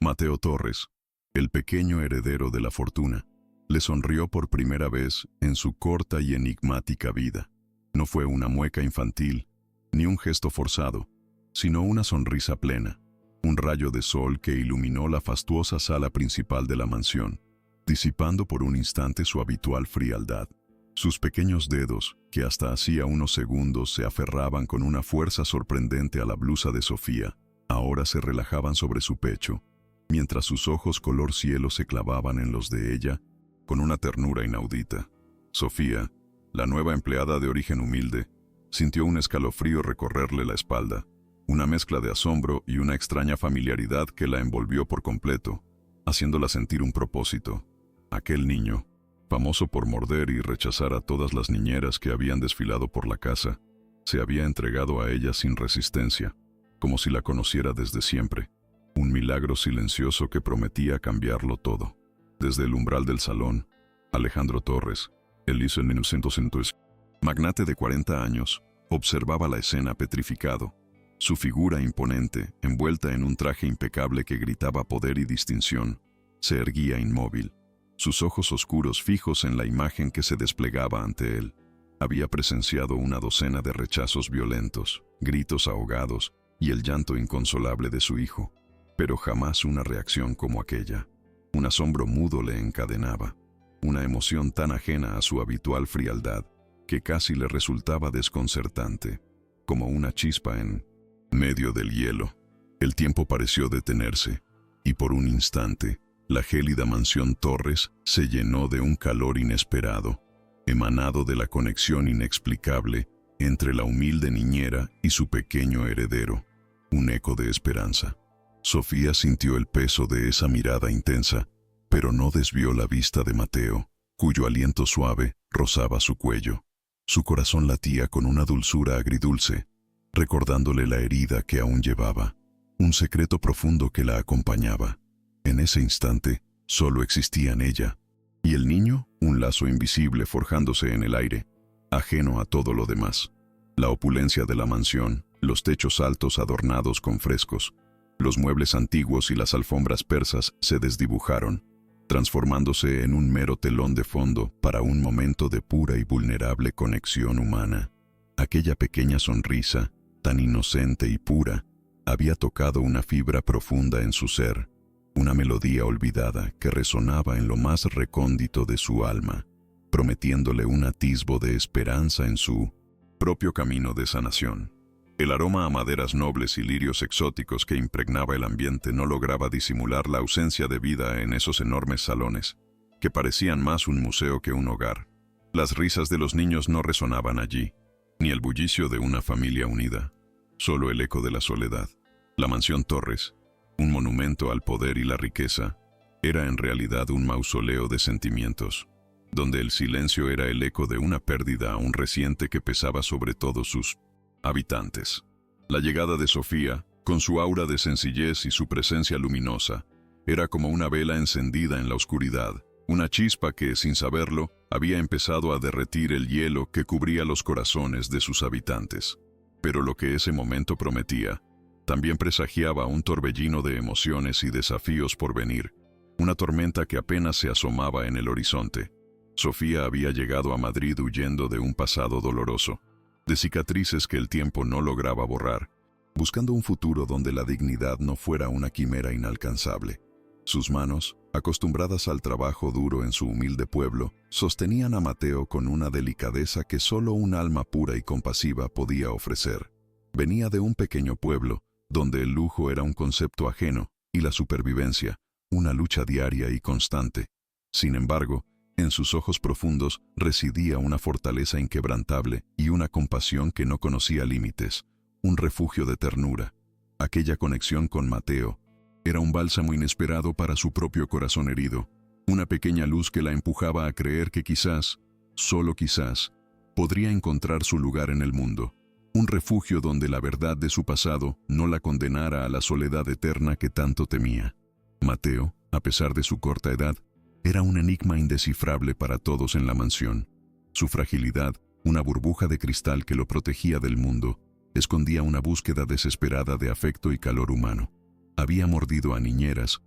Mateo Torres, el pequeño heredero de la fortuna, le sonrió por primera vez en su corta y enigmática vida. No fue una mueca infantil, ni un gesto forzado, sino una sonrisa plena, un rayo de sol que iluminó la fastuosa sala principal de la mansión, disipando por un instante su habitual frialdad. Sus pequeños dedos, que hasta hacía unos segundos se aferraban con una fuerza sorprendente a la blusa de Sofía, ahora se relajaban sobre su pecho, mientras sus ojos color cielo se clavaban en los de ella con una ternura inaudita. Sofía, la nueva empleada de origen humilde, sintió un escalofrío recorrerle la espalda, una mezcla de asombro y una extraña familiaridad que la envolvió por completo, haciéndola sentir un propósito. Aquel niño, famoso por morder y rechazar a todas las niñeras que habían desfilado por la casa, se había entregado a ella sin resistencia, como si la conociera desde siempre. Un milagro silencioso que prometía cambiarlo todo. Desde el umbral del salón, Alejandro Torres, el liso en 1900, magnate de 40 años, observaba la escena petrificado. Su figura imponente, envuelta en un traje impecable que gritaba poder y distinción, se erguía inmóvil, sus ojos oscuros fijos en la imagen que se desplegaba ante él. Había presenciado una docena de rechazos violentos, gritos ahogados y el llanto inconsolable de su hijo, pero jamás una reacción como aquella. Un asombro mudo le encadenaba, una emoción tan ajena a su habitual frialdad que casi le resultaba desconcertante, como una chispa en medio del hielo. El tiempo pareció detenerse, y por un instante, la gélida mansión Torres se llenó de un calor inesperado, emanado de la conexión inexplicable entre la humilde niñera y su pequeño heredero, un eco de esperanza. Sofía sintió el peso de esa mirada intensa, pero no desvió la vista de Mateo, cuyo aliento suave rozaba su cuello. Su corazón latía con una dulzura agridulce, recordándole la herida que aún llevaba, un secreto profundo que la acompañaba. En ese instante, solo existían ella y el niño, un lazo invisible forjándose en el aire, ajeno a todo lo demás. La opulencia de la mansión, los techos altos adornados con frescos, los muebles antiguos y las alfombras persas se desdibujaron, transformándose en un mero telón de fondo para un momento de pura y vulnerable conexión humana. Aquella pequeña sonrisa, tan inocente y pura, había tocado una fibra profunda en su ser, una melodía olvidada que resonaba en lo más recóndito de su alma, prometiéndole un atisbo de esperanza en su propio camino de sanación. El aroma a maderas nobles y lirios exóticos que impregnaba el ambiente no lograba disimular la ausencia de vida en esos enormes salones, que parecían más un museo que un hogar. Las risas de los niños no resonaban allí, ni el bullicio de una familia unida, solo el eco de la soledad. La mansión Torres, un monumento al poder y la riqueza, era en realidad un mausoleo de sentimientos, donde el silencio era el eco de una pérdida aún reciente que pesaba sobre todos sus habitantes. La llegada de Sofía, con su aura de sencillez y su presencia luminosa, era como una vela encendida en la oscuridad, una chispa que, sin saberlo, había empezado a derretir el hielo que cubría los corazones de sus habitantes. Pero lo que ese momento prometía, también presagiaba un torbellino de emociones y desafíos por venir, una tormenta que apenas se asomaba en el horizonte. Sofía había llegado a Madrid huyendo de un pasado doloroso, de cicatrices que el tiempo no lograba borrar, buscando un futuro donde la dignidad no fuera una quimera inalcanzable. Sus manos, acostumbradas al trabajo duro en su humilde pueblo, sostenían a Mateo con una delicadeza que solo un alma pura y compasiva podía ofrecer. Venía de un pequeño pueblo, donde el lujo era un concepto ajeno y la supervivencia, una lucha diaria y constante. Sin embargo, en sus ojos profundos residía una fortaleza inquebrantable y una compasión que no conocía límites, un refugio de ternura. Aquella conexión con Mateo era un bálsamo inesperado para su propio corazón herido, una pequeña luz que la empujaba a creer que quizás, solo quizás, podría encontrar su lugar en el mundo, un refugio donde la verdad de su pasado no la condenara a la soledad eterna que tanto temía. Mateo, a pesar de su corta edad, era un enigma indescifrable para todos en la mansión. Su fragilidad, una burbuja de cristal que lo protegía del mundo, escondía una búsqueda desesperada de afecto y calor humano. Había mordido a niñeras,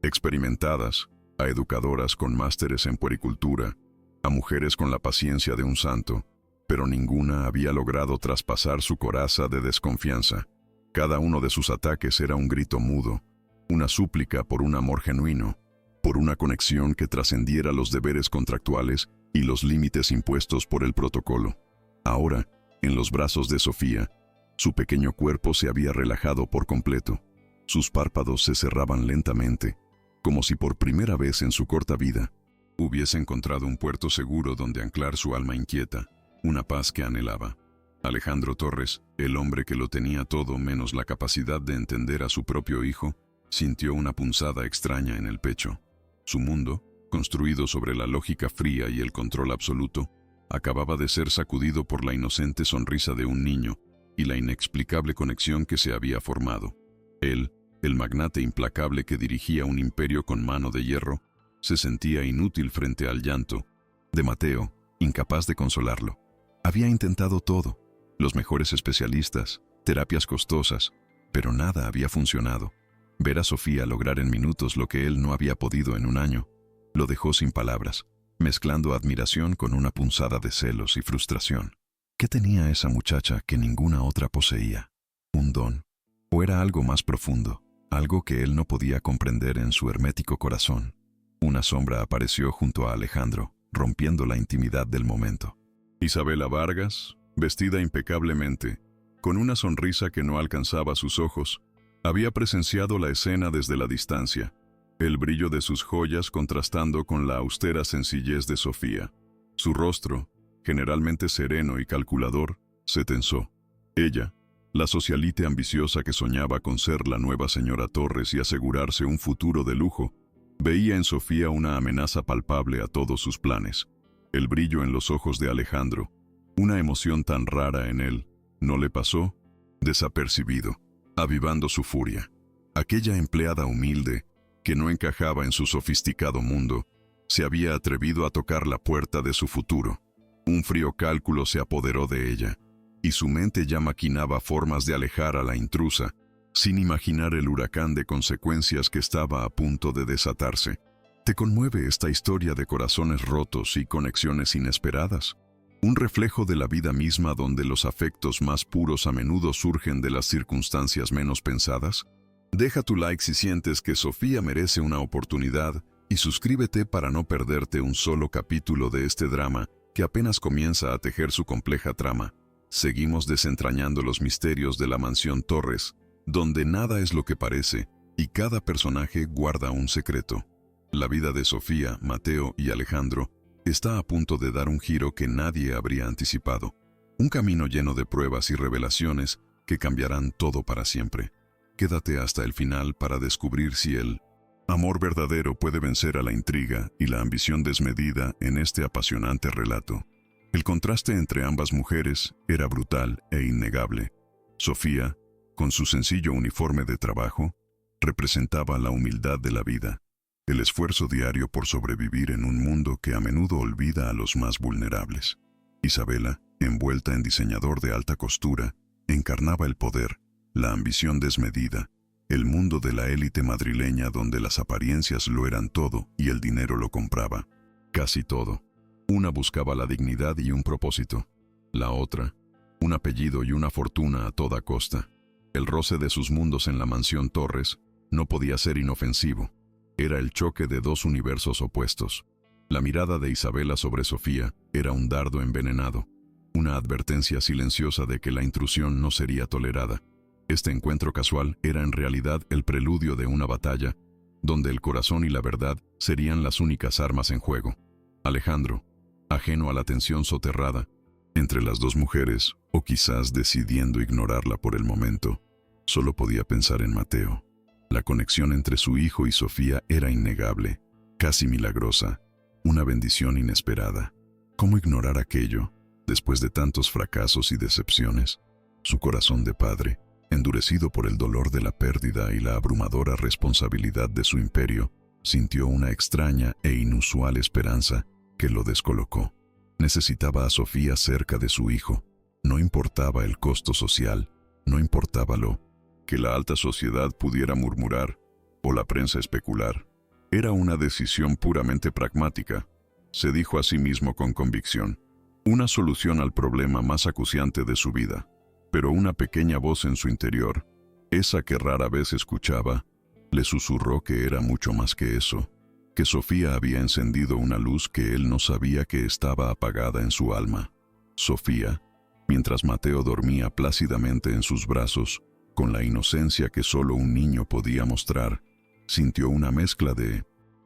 experimentadas, a educadoras con másteres en puericultura, a mujeres con la paciencia de un santo, pero ninguna había logrado traspasar su coraza de desconfianza. Cada uno de sus ataques era un grito mudo, una súplica por un amor genuino, por una conexión que trascendiera los deberes contractuales y los límites impuestos por el protocolo. Ahora, en los brazos de Sofía, su pequeño cuerpo se había relajado por completo. Sus párpados se cerraban lentamente, como si por primera vez en su corta vida hubiese encontrado un puerto seguro donde anclar su alma inquieta, una paz que anhelaba. Alejandro Torres, el hombre que lo tenía todo menos la capacidad de entender a su propio hijo, sintió una punzada extraña en el pecho. Su mundo, construido sobre la lógica fría y el control absoluto, acababa de ser sacudido por la inocente sonrisa de un niño y la inexplicable conexión que se había formado. Él, el magnate implacable que dirigía un imperio con mano de hierro, se sentía inútil frente al llanto de Mateo, incapaz de consolarlo. Había intentado todo, los mejores especialistas, terapias costosas, pero nada había funcionado. Ver a Sofía lograr en minutos lo que él no había podido en un año, lo dejó sin palabras, mezclando admiración con una punzada de celos y frustración. ¿Qué tenía esa muchacha que ninguna otra poseía? ¿Un don? ¿O era algo más profundo, algo que él no podía comprender en su hermético corazón? Una sombra apareció junto a Alejandro, rompiendo la intimidad del momento. Isabela Vargas, vestida impecablemente, con una sonrisa que no alcanzaba sus ojos, había presenciado la escena desde la distancia, el brillo de sus joyas contrastando con la austera sencillez de Sofía. Su rostro, generalmente sereno y calculador, se tensó. Ella, la socialite ambiciosa que soñaba con ser la nueva señora Torres y asegurarse un futuro de lujo, veía en Sofía una amenaza palpable a todos sus planes. El brillo en los ojos de Alejandro, una emoción tan rara en él, no le pasó desapercibido, avivando su furia. Aquella empleada humilde, que no encajaba en su sofisticado mundo, se había atrevido a tocar la puerta de su futuro. Un frío cálculo se apoderó de ella, y su mente ya maquinaba formas de alejar a la intrusa, sin imaginar el huracán de consecuencias que estaba a punto de desatarse. ¿Te conmueve esta historia de corazones rotos y conexiones inesperadas? Un reflejo de la vida misma donde los afectos más puros a menudo surgen de las circunstancias menos pensadas. Deja tu like si sientes que Sofía merece una oportunidad y suscríbete para no perderte un solo capítulo de este drama que apenas comienza a tejer su compleja trama. Seguimos desentrañando los misterios de la mansión Torres, donde nada es lo que parece y cada personaje guarda un secreto. La vida de Sofía, Mateo y Alejandro está a punto de dar un giro que nadie habría anticipado. Un camino lleno de pruebas y revelaciones que cambiarán todo para siempre. Quédate hasta el final para descubrir si el amor verdadero puede vencer a la intriga y la ambición desmedida en este apasionante relato. El contraste entre ambas mujeres era brutal e innegable. Sofía, con su sencillo uniforme de trabajo, representaba la humildad de la vida, el esfuerzo diario por sobrevivir en un mundo que a menudo olvida a los más vulnerables. Isabela, envuelta en diseñador de alta costura, encarnaba el poder, la ambición desmedida, el mundo de la élite madrileña donde las apariencias lo eran todo y el dinero lo compraba. Casi todo. Una buscaba la dignidad y un propósito. La otra, un apellido y una fortuna a toda costa. El roce de sus mundos en la mansión Torres no podía ser inofensivo. Era el choque de dos universos opuestos. La mirada de Isabela sobre Sofía era un dardo envenenado, una advertencia silenciosa de que la intrusión no sería tolerada. Este encuentro casual era en realidad el preludio de una batalla, donde el corazón y la verdad serían las únicas armas en juego. Alejandro, ajeno a la tensión soterrada entre las dos mujeres, o quizás decidiendo ignorarla por el momento, solo podía pensar en Mateo. La conexión entre su hijo y Sofía era innegable, casi milagrosa, una bendición inesperada. ¿Cómo ignorar aquello, después de tantos fracasos y decepciones? Su corazón de padre, endurecido por el dolor de la pérdida y la abrumadora responsabilidad de su imperio, sintió una extraña e inusual esperanza que lo descolocó. Necesitaba a Sofía cerca de su hijo. No importaba el costo social, no importaba lo que la alta sociedad pudiera murmurar o la prensa especular. Era una decisión puramente pragmática, se dijo a sí mismo con convicción. Una solución al problema más acuciante de su vida. Pero una pequeña voz en su interior, esa que rara vez escuchaba, le susurró que era mucho más que eso, que Sofía había encendido una luz que él no sabía que estaba apagada en su alma. Sofía, mientras Mateo dormía plácidamente en sus brazos, con la inocencia que solo un niño podía mostrar, sintió una mezcla de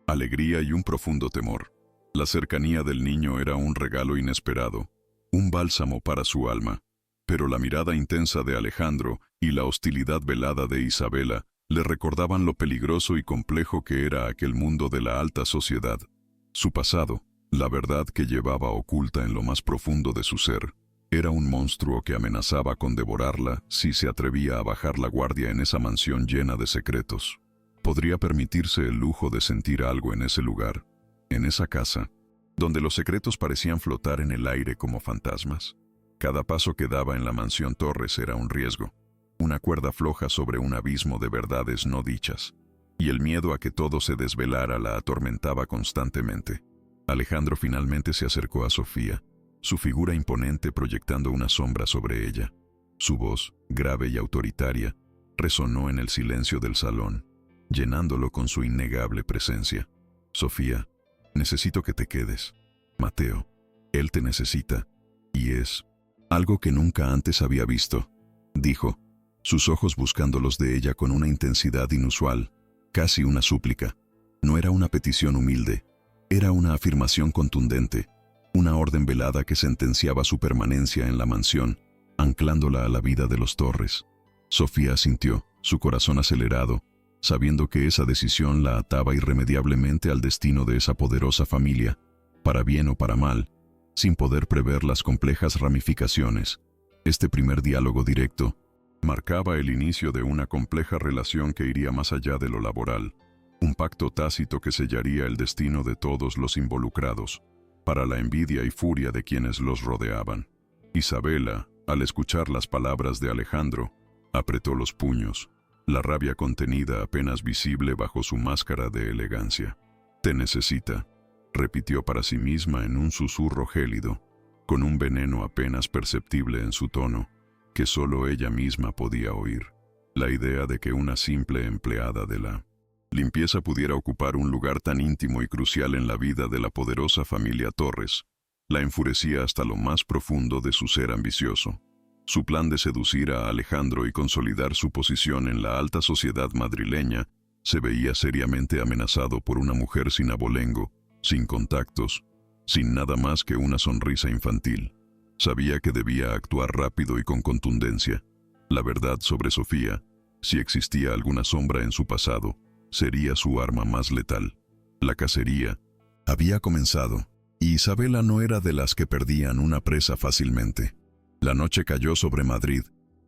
alegría y un profundo temor. La cercanía del niño era un regalo inesperado, un bálsamo para su alma, pero la mirada intensa de Alejandro y la hostilidad velada de Isabela le recordaban lo peligroso y complejo que era aquel mundo de la alta sociedad. Su pasado, la verdad que llevaba oculta en lo más profundo de su ser, era un monstruo que amenazaba con devorarla si se atrevía a bajar la guardia en esa mansión llena de secretos. Podría permitirse el lujo de sentir algo en ese lugar, en esa casa, donde los secretos parecían flotar en el aire como fantasmas. Cada paso que daba en la mansión Torres era un riesgo, una cuerda floja sobre un abismo de verdades no dichas, y el miedo a que todo se desvelara la atormentaba constantemente. Alejandro finalmente se acercó a Sofía, su figura imponente proyectando una sombra sobre ella. Su voz, grave y autoritaria, resonó en el silencio del salón, llenándolo con su innegable presencia. Sofía, necesito que te quedes. Mateo, él te necesita, y es algo que nunca antes había visto, dijo, sus ojos buscando los de ella con una intensidad inusual, casi una súplica. No era una petición humilde, era una afirmación contundente, una orden velada que sentenciaba su permanencia en la mansión, anclándola a la vida de los Torres. Sofía asintió, su corazón acelerado, sabiendo que esa decisión la ataba irremediablemente al destino de esa poderosa familia, para bien o para mal, sin poder prever las complejas ramificaciones. Este primer diálogo directo marcaba el inicio de una compleja relación que iría más allá de lo laboral, un pacto tácito que sellaría el destino de todos los involucrados, para la envidia y furia de quienes los rodeaban. Isabela, al escuchar las palabras de Alejandro, apretó los puños, la rabia contenida apenas visible bajo su máscara de elegancia. «Te necesita», repitió para sí misma en un susurro gélido, con un veneno apenas perceptible en su tono, que solo ella misma podía oír. La idea de que una simple empleada de la limpieza pudiera ocupar un lugar tan íntimo y crucial en la vida de la poderosa familia Torres la enfurecía hasta lo más profundo de su ser ambicioso. Su plan de seducir a Alejandro y consolidar su posición en la alta sociedad madrileña se veía seriamente amenazado por una mujer sin abolengo, sin contactos, sin nada más que una sonrisa infantil. Sabía que debía actuar rápido y con contundencia. La verdad sobre Sofía, si existía alguna sombra en su pasado, sería su arma más letal. La cacería había comenzado, y Isabela no era de las que perdían una presa fácilmente. La noche cayó sobre Madrid,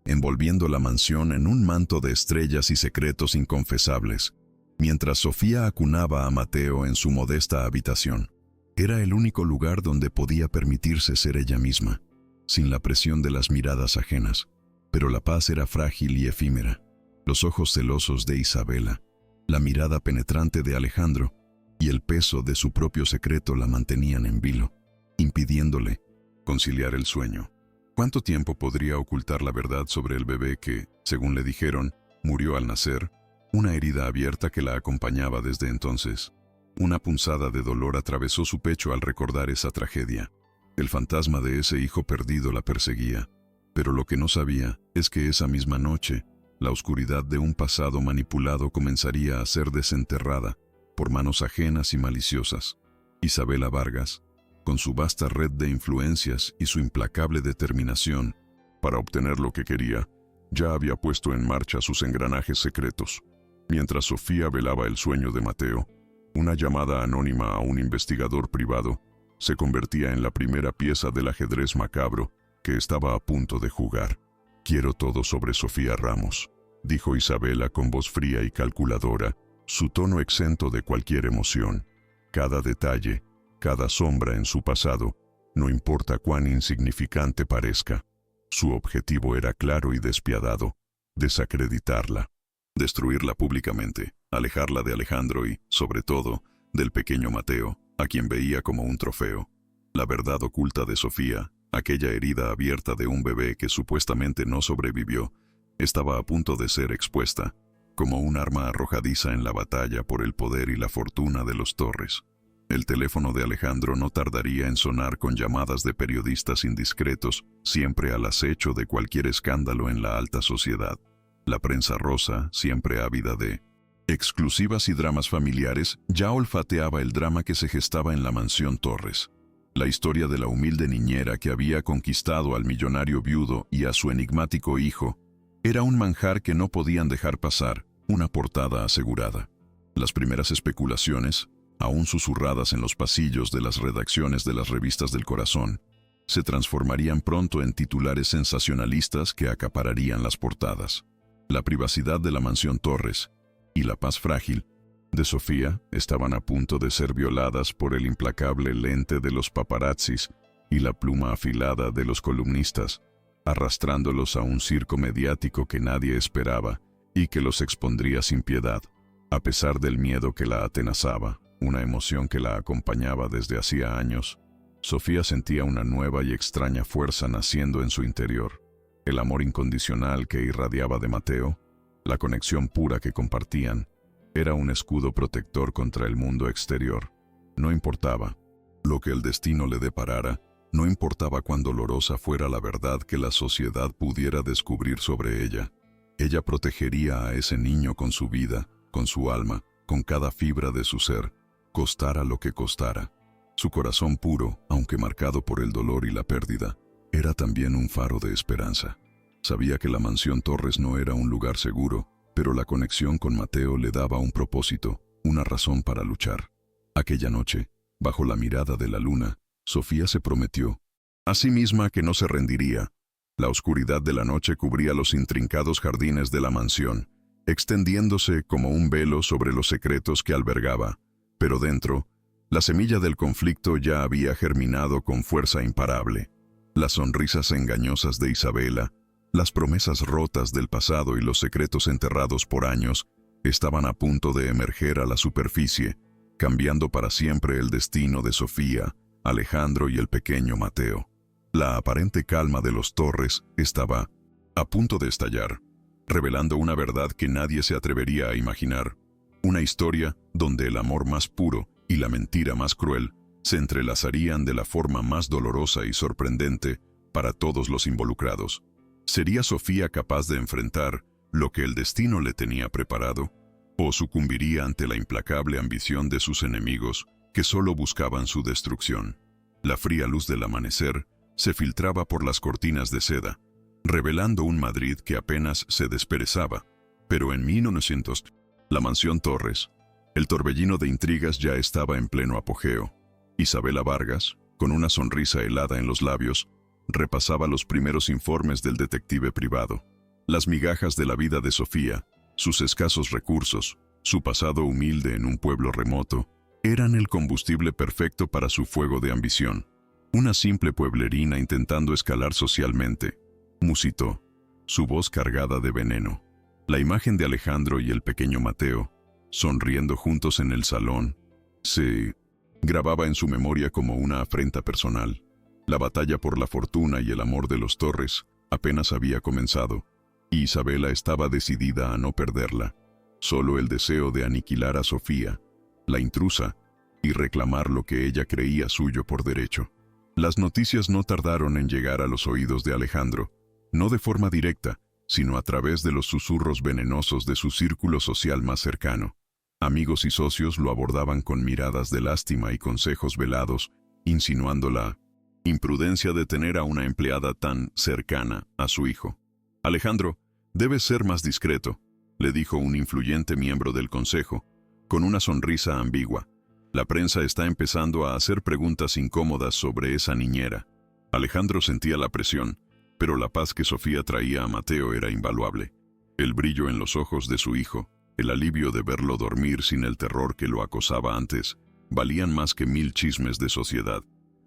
envolviendo la mansión en un manto de estrellas y secretos inconfesables, mientras Sofía acunaba a Mateo en su modesta habitación. Era el único lugar donde podía permitirse ser ella misma, sin la presión de las miradas ajenas. Pero la paz era frágil y efímera. Los ojos celosos de Isabela, la mirada penetrante de Alejandro y el peso de su propio secreto la mantenían en vilo, impidiéndole conciliar el sueño. ¿Cuánto tiempo podría ocultar la verdad sobre el bebé que, según le dijeron, murió al nacer? Una herida abierta que la acompañaba desde entonces. Una punzada de dolor atravesó su pecho al recordar esa tragedia. El fantasma de ese hijo perdido la perseguía, pero lo que no sabía es que esa misma noche, la oscuridad de un pasado manipulado comenzaría a ser desenterrada por manos ajenas y maliciosas. Isabela Vargas, con su vasta red de influencias y su implacable determinación para obtener lo que quería, ya había puesto en marcha sus engranajes secretos. Mientras Sofía velaba el sueño de Mateo, una llamada anónima a un investigador privado se convertía en la primera pieza del ajedrez macabro que estaba a punto de jugar. «Quiero todo sobre Sofía Ramos», dijo Isabela con voz fría y calculadora, su tono exento de cualquier emoción. Cada detalle, cada sombra en su pasado, no importa cuán insignificante parezca. Su objetivo era claro y despiadado: desacreditarla, destruirla públicamente. alejarla de Alejandro y, sobre todo, del pequeño Mateo, a quien veía como un trofeo. La verdad oculta de Sofía, aquella herida abierta de un bebé que supuestamente no sobrevivió, estaba a punto de ser expuesta, como un arma arrojadiza en la batalla por el poder y la fortuna de los Torres. El teléfono de Alejandro no tardaría en sonar con llamadas de periodistas indiscretos, siempre al acecho de cualquier escándalo en la alta sociedad. La prensa rosa, siempre ávida de exclusivas y dramas familiares, ya olfateaba el drama que se gestaba en la mansión Torres. La historia de la humilde niñera que había conquistado al millonario viudo y a su enigmático hijo era un manjar que no podían dejar pasar, una portada asegurada. Las primeras especulaciones, aún susurradas en los pasillos de las redacciones de las revistas del corazón, se transformarían pronto en titulares sensacionalistas que acapararían las portadas. La privacidad de la mansión Torres y la paz frágil de Sofía estaban a punto de ser violadas por el implacable lente de los paparazzis y la pluma afilada de los columnistas, arrastrándolos a un circo mediático que nadie esperaba y que los expondría sin piedad. A pesar del miedo que la atenazaba, una emoción que la acompañaba desde hacía años, Sofía sentía una nueva y extraña fuerza naciendo en su interior. El amor incondicional que irradiaba de Mateo, la conexión pura que compartían, era un escudo protector contra el mundo exterior. No importaba lo que el destino le deparara, no importaba cuán dolorosa fuera la verdad que la sociedad pudiera descubrir sobre ella. Ella protegería a ese niño con su vida, con su alma, con cada fibra de su ser, costara lo que costara. Su corazón puro, aunque marcado por el dolor y la pérdida, era también un faro de esperanza. Sabía que la mansión Torres no era un lugar seguro, pero la conexión con Mateo le daba un propósito, una razón para luchar. Aquella noche, bajo la mirada de la luna, Sofía se prometió a sí misma que no se rendiría. La oscuridad de la noche cubría los intrincados jardines de la mansión, extendiéndose como un velo sobre los secretos que albergaba, pero dentro, la semilla del conflicto ya había germinado con fuerza imparable. Las sonrisas engañosas de Isabela, las promesas rotas del pasado y los secretos enterrados por años estaban a punto de emerger a la superficie, cambiando para siempre el destino de Sofía, Alejandro y el pequeño Mateo. La aparente calma de los Torres estaba a punto de estallar, revelando una verdad que nadie se atrevería a imaginar, una historia donde el amor más puro y la mentira más cruel se entrelazarían de la forma más dolorosa y sorprendente para todos los involucrados. ¿Sería Sofía capaz de enfrentar lo que el destino le tenía preparado? ¿O sucumbiría ante la implacable ambición de sus enemigos que solo buscaban su destrucción? La fría luz del amanecer se filtraba por las cortinas de seda, revelando un Madrid que apenas se desperezaba. Pero en 1900, la mansión Torres, el torbellino de intrigas ya estaba en pleno apogeo. Isabela Vargas, con una sonrisa helada en los labios, repasaba los primeros informes del detective privado. Las migajas de la vida de Sofía, sus escasos recursos, su pasado humilde en un pueblo remoto, eran el combustible perfecto para su fuego de ambición. Una simple pueblerina intentando escalar socialmente, musitó, su voz cargada de veneno. La imagen de Alejandro y el pequeño Mateo, sonriendo juntos en el salón, se grababa en su memoria como una afrenta personal. La batalla por la fortuna y el amor de los Torres apenas había comenzado, y Isabela estaba decidida a no perderla. Solo el deseo de aniquilar a Sofía, la intrusa, y reclamar lo que ella creía suyo por derecho. Las noticias no tardaron en llegar a los oídos de Alejandro, no de forma directa, sino a través de los susurros venenosos de su círculo social más cercano. Amigos y socios lo abordaban con miradas de lástima y consejos velados, insinuando la imprudencia de tener a una empleada tan cercana a su hijo. Alejandro, debes ser más discreto, le dijo un influyente miembro del consejo, con una sonrisa ambigua. La prensa está empezando a hacer preguntas incómodas sobre esa niñera. Alejandro sentía la presión, pero la paz que Sofía traía a Mateo era invaluable. El brillo en los ojos de su hijo, el alivio de verlo dormir sin el terror que lo acosaba antes, valían más que 1000 chismes de sociedad.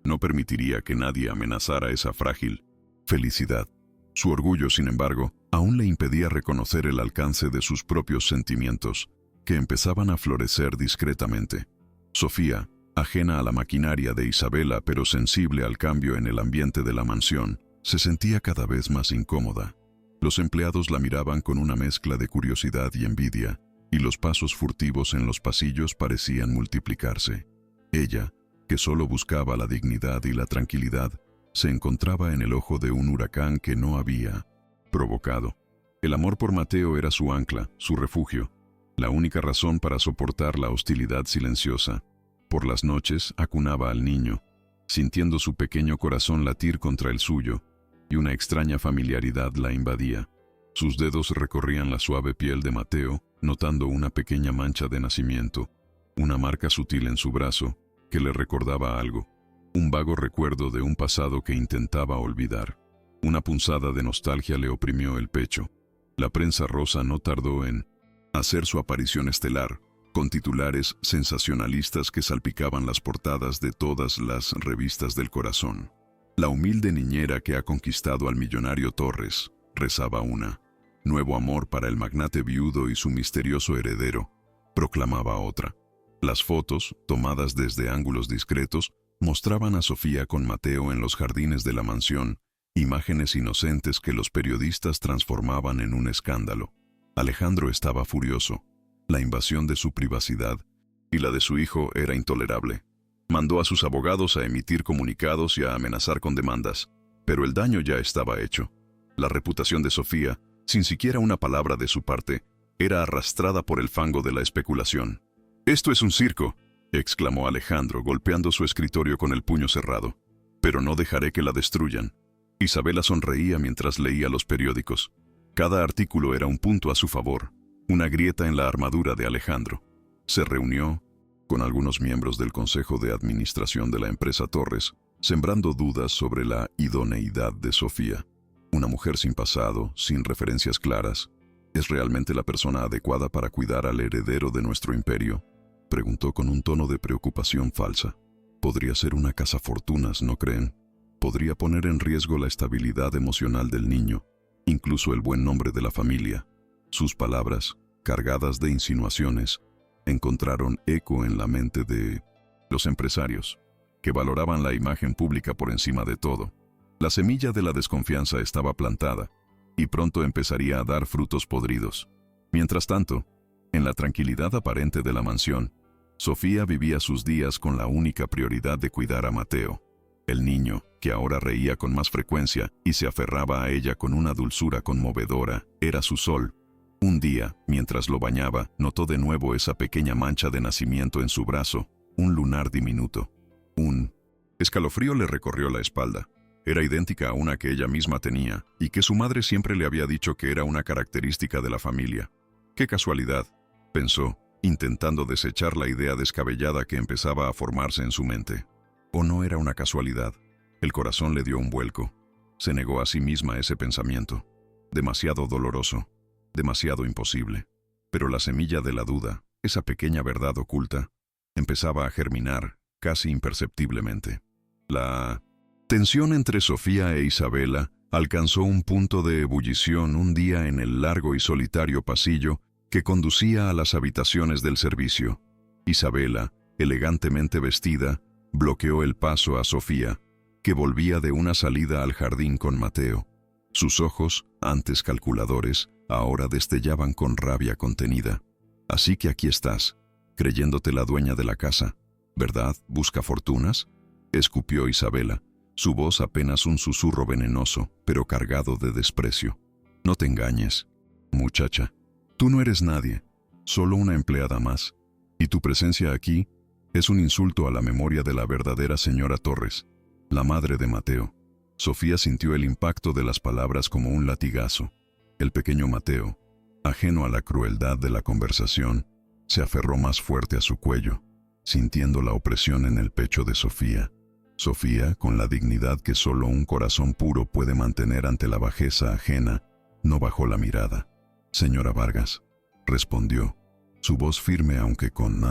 No permitiría que nadie amenazara esa frágil felicidad. Su orgullo, sin embargo, aún le impedía reconocer el alcance de sus propios sentimientos. que empezaban a florecer discretamente. Sofía, ajena a la maquinaria de Isabela pero sensible al cambio en el ambiente de la mansión, se sentía cada vez más incómoda. Los empleados la miraban con una mezcla de curiosidad y envidia, y los pasos furtivos en los pasillos parecían multiplicarse. Ella, que solo buscaba la dignidad y la tranquilidad, se encontraba en el ojo de un huracán que no había provocado. El amor por Mateo era su ancla, su refugio, la única razón para soportar la hostilidad silenciosa. Por las noches acunaba al niño, sintiendo su pequeño corazón latir contra el suyo, y una extraña familiaridad la invadía. Sus dedos recorrían la suave piel de Mateo, notando una pequeña mancha de nacimiento, una marca sutil en su brazo que le recordaba algo, un vago recuerdo de un pasado que intentaba olvidar. Una punzada de nostalgia le oprimió el pecho. La prensa rosa no tardó en hacer su aparición estelar, con titulares sensacionalistas que salpicaban las portadas de todas las revistas del corazón. La humilde niñera que ha conquistado al millonario Torres, rezaba una. Nuevo amor para el magnate viudo y su misterioso heredero, proclamaba otra. Las fotos, tomadas desde ángulos discretos, mostraban a Sofía con Mateo en los jardines de la mansión, imágenes inocentes que los periodistas transformaban en un escándalo. Alejandro estaba furioso. La invasión de su privacidad y la de su hijo era intolerable. Mandó a sus abogados a emitir comunicados y a amenazar con demandas, pero el daño ya estaba hecho. La reputación de Sofía, sin siquiera una palabra de su parte, era arrastrada por el fango de la especulación. «Esto es un circo», exclamó Alejandro, golpeando su escritorio con el puño cerrado. «Pero no dejaré que la destruyan». Isabela sonreía mientras leía los periódicos. Cada artículo era un punto a su favor, una grieta en la armadura de Alejandro. Se reunió con algunos miembros del Consejo de Administración de la empresa Torres, sembrando dudas sobre la idoneidad de Sofía. Una mujer sin pasado, sin referencias claras, ¿es realmente la persona adecuada para cuidar al heredero de nuestro imperio?, preguntó con un tono de preocupación falsa. Podría ser una cazafortunas, ¿no creen? Podría poner en riesgo la estabilidad emocional del niño, incluso el buen nombre de la familia. Sus palabras, cargadas de insinuaciones, encontraron eco en la mente de los empresarios, que valoraban la imagen pública por encima de todo. La semilla de la desconfianza estaba plantada, y pronto empezaría a dar frutos podridos. Mientras tanto, en la tranquilidad aparente de la mansión, Sofía vivía sus días con la única prioridad de cuidar a Mateo. El niño, que ahora reía con más frecuencia y se aferraba a ella con una dulzura conmovedora, era su sol. Un día, mientras lo bañaba, notó de nuevo esa pequeña mancha de nacimiento en su brazo, un lunar diminuto. Un escalofrío le recorrió la espalda. Era idéntica a una que ella misma tenía, y que su madre siempre le había dicho que era una característica de la familia. ¡Qué casualidad!, pensó, intentando desechar la idea descabellada que empezaba a formarse en su mente. ¿O no era una casualidad? El corazón le dio un vuelco. Se negó a sí misma ese pensamiento. Demasiado doloroso. Demasiado imposible. Pero la semilla de la duda, esa pequeña verdad oculta, empezaba a germinar, casi imperceptiblemente. La tensión entre Sofía e Isabela alcanzó un punto de ebullición un día en el largo y solitario pasillo que conducía a las habitaciones del servicio. Isabela, elegantemente vestida, bloqueó el paso a Sofía, que volvía de una salida al jardín con Mateo. Sus ojos, antes calculadores, ahora destellaban con rabia contenida. «Así que aquí estás, creyéndote la dueña de la casa, ¿verdad? ¿Busca fortunas?», escupió Isabela, su voz apenas un susurro venenoso, pero cargado de desprecio. «No te engañes, muchacha. Tú no eres nadie, solo una empleada más, y tu presencia aquí es un insulto a la memoria de la verdadera señora Torres, la madre de Mateo». Sofía sintió el impacto de las palabras como un latigazo. El pequeño Mateo, ajeno a la crueldad de la conversación, se aferró más fuerte a su cuello, sintiendo la opresión en el pecho de Sofía. Sofía, con la dignidad que solo un corazón puro puede mantener ante la bajeza ajena, no bajó la mirada. «Señora Vargas», respondió, su voz firme aunque con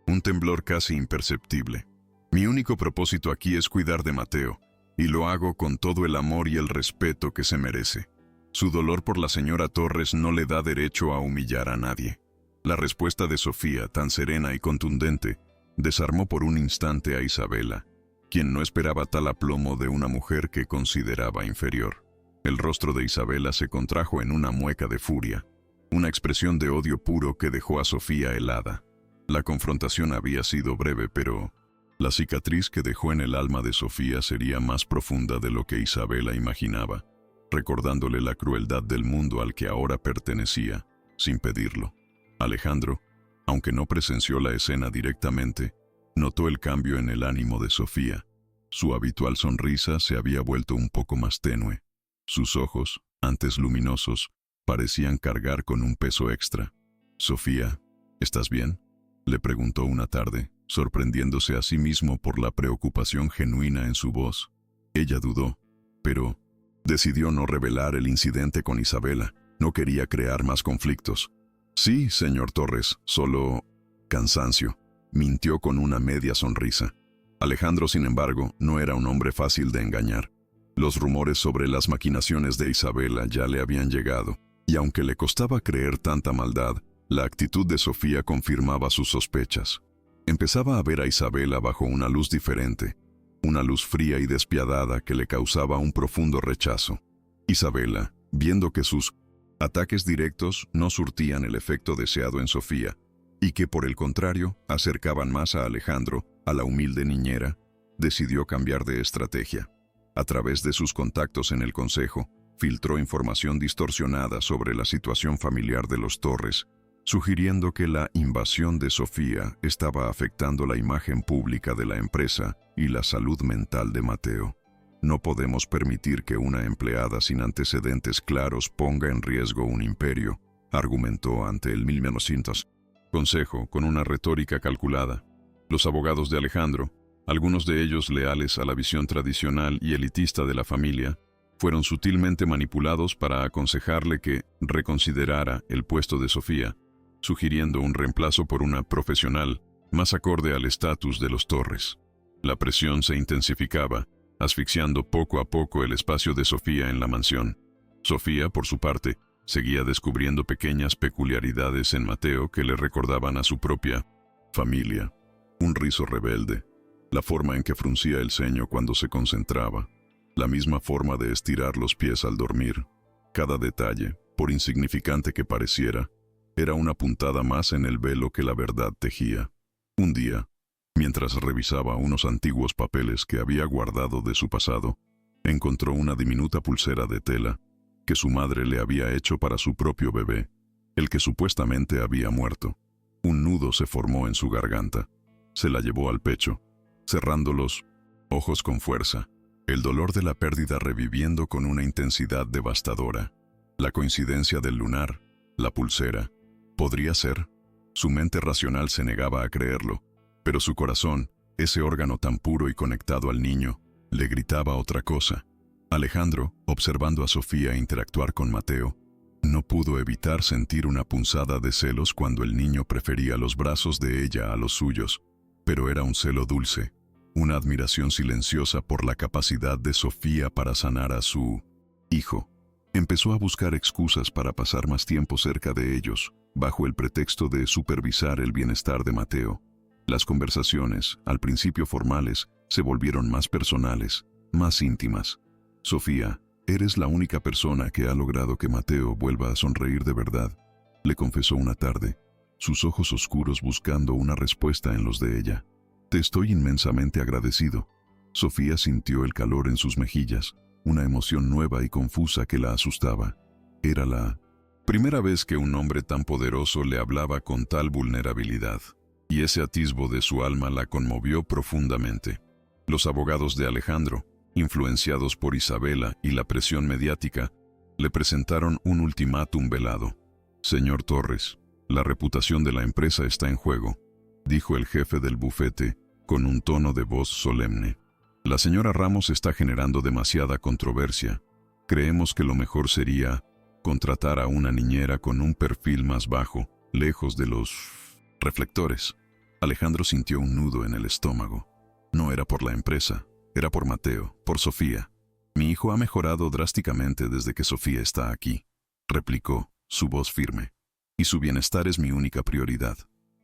un temblor casi imperceptible. «Mi único propósito aquí es cuidar de Mateo, y lo hago con todo el amor y el respeto que se merece. Su dolor por la señora Torres no le da derecho a humillar a nadie». La respuesta de Sofía, tan serena y contundente, desarmó por un instante a Isabela, quien no esperaba tal aplomo de una mujer que consideraba inferior. El rostro de Isabela se contrajo en una mueca de furia, una expresión de odio puro que dejó a Sofía helada. La confrontación había sido breve, pero la cicatriz que dejó en el alma de Sofía sería más profunda de lo que Isabela imaginaba, recordándole la crueldad del mundo al que ahora pertenecía, sin pedirlo. Alejandro, aunque no presenció la escena directamente, notó el cambio en el ánimo de Sofía. Su habitual sonrisa se había vuelto un poco más tenue. Sus ojos, antes luminosos, parecían cargar con un peso extra. «Sofía, ¿estás bien?», le preguntó una tarde, sorprendiéndose a sí mismo por la preocupación genuina en su voz. Ella dudó, pero decidió no revelar el incidente con Isabela. No quería crear más conflictos. «Sí, señor Torres, solo cansancio», mintió con una media sonrisa. Alejandro, sin embargo, no era un hombre fácil de engañar. Los rumores sobre las maquinaciones de Isabela ya le habían llegado, y aunque le costaba creer tanta maldad, la actitud de Sofía confirmaba sus sospechas. Empezaba a ver a Isabela bajo una luz diferente, una luz fría y despiadada que le causaba un profundo rechazo. Isabela, viendo que sus ataques directos no surtían el efecto deseado en Sofía, y que por el contrario acercaban más a Alejandro, a la humilde niñera, decidió cambiar de estrategia. A través de sus contactos en el consejo, filtró información distorsionada sobre la situación familiar de los Torres, sugiriendo que la invasión de Sofía estaba afectando la imagen pública de la empresa y la salud mental de Mateo. «No podemos permitir que una empleada sin antecedentes claros ponga en riesgo un imperio», argumentó ante el 1900 Consejo con una retórica calculada. Los abogados de Alejandro, algunos de ellos leales a la visión tradicional y elitista de la familia, fueron sutilmente manipulados para aconsejarle que reconsiderara el puesto de Sofía, sugiriendo un reemplazo por una profesional más acorde al estatus de los Torres. La presión se intensificaba, asfixiando poco a poco el espacio de Sofía en la mansión. Sofía, por su parte, seguía descubriendo pequeñas peculiaridades en Mateo que le recordaban a su propia familia. Un rizo rebelde, la forma en que fruncía el ceño cuando se concentraba, la misma forma de estirar los pies al dormir. Cada detalle, por insignificante que pareciera, era una puntada más en el velo que la verdad tejía. Un día, mientras revisaba unos antiguos papeles que había guardado de su pasado, encontró una diminuta pulsera de tela que su madre le había hecho para su propio bebé, el que supuestamente había muerto. Un nudo se formó en su garganta. Se la llevó al pecho, cerrando los ojos con fuerza, el dolor de la pérdida reviviendo con una intensidad devastadora. La coincidencia del lunar, la pulsera, ¿podría ser? Su mente racional se negaba a creerlo, pero su corazón, ese órgano tan puro y conectado al niño, le gritaba otra cosa. Alejandro, observando a Sofía interactuar con Mateo, no pudo evitar sentir una punzada de celos cuando el niño prefería los brazos de ella a los suyos, pero era un celo dulce, una admiración silenciosa por la capacidad de Sofía para sanar a su hijo. Empezó a buscar excusas para pasar más tiempo cerca de ellos, bajo el pretexto de supervisar el bienestar de Mateo. Las conversaciones, al principio formales, se volvieron más personales, más íntimas. «Sofía, eres la única persona que ha logrado que Mateo vuelva a sonreír de verdad», le confesó una tarde, sus ojos oscuros buscando una respuesta en los de ella. «Te estoy inmensamente agradecido». Sofía sintió el calor en sus mejillas, una emoción nueva y confusa que la asustaba. Era la primera vez que un hombre tan poderoso le hablaba con tal vulnerabilidad, y ese atisbo de su alma la conmovió profundamente. Los abogados de Alejandro, influenciados por Isabela y la presión mediática, le presentaron un ultimátum velado. «Señor Torres, la reputación de la empresa está en juego», dijo el jefe del bufete con un tono de voz solemne. «La señora Ramos está generando demasiada controversia. Creemos que lo mejor sería contratar a una niñera con un perfil más bajo, lejos de los reflectores». Alejandro sintió un nudo en el estómago. No era por la empresa, era por Mateo, por Sofía. «Mi hijo ha mejorado drásticamente desde que Sofía está aquí», replicó, su voz firme. y su bienestar es mi única prioridad.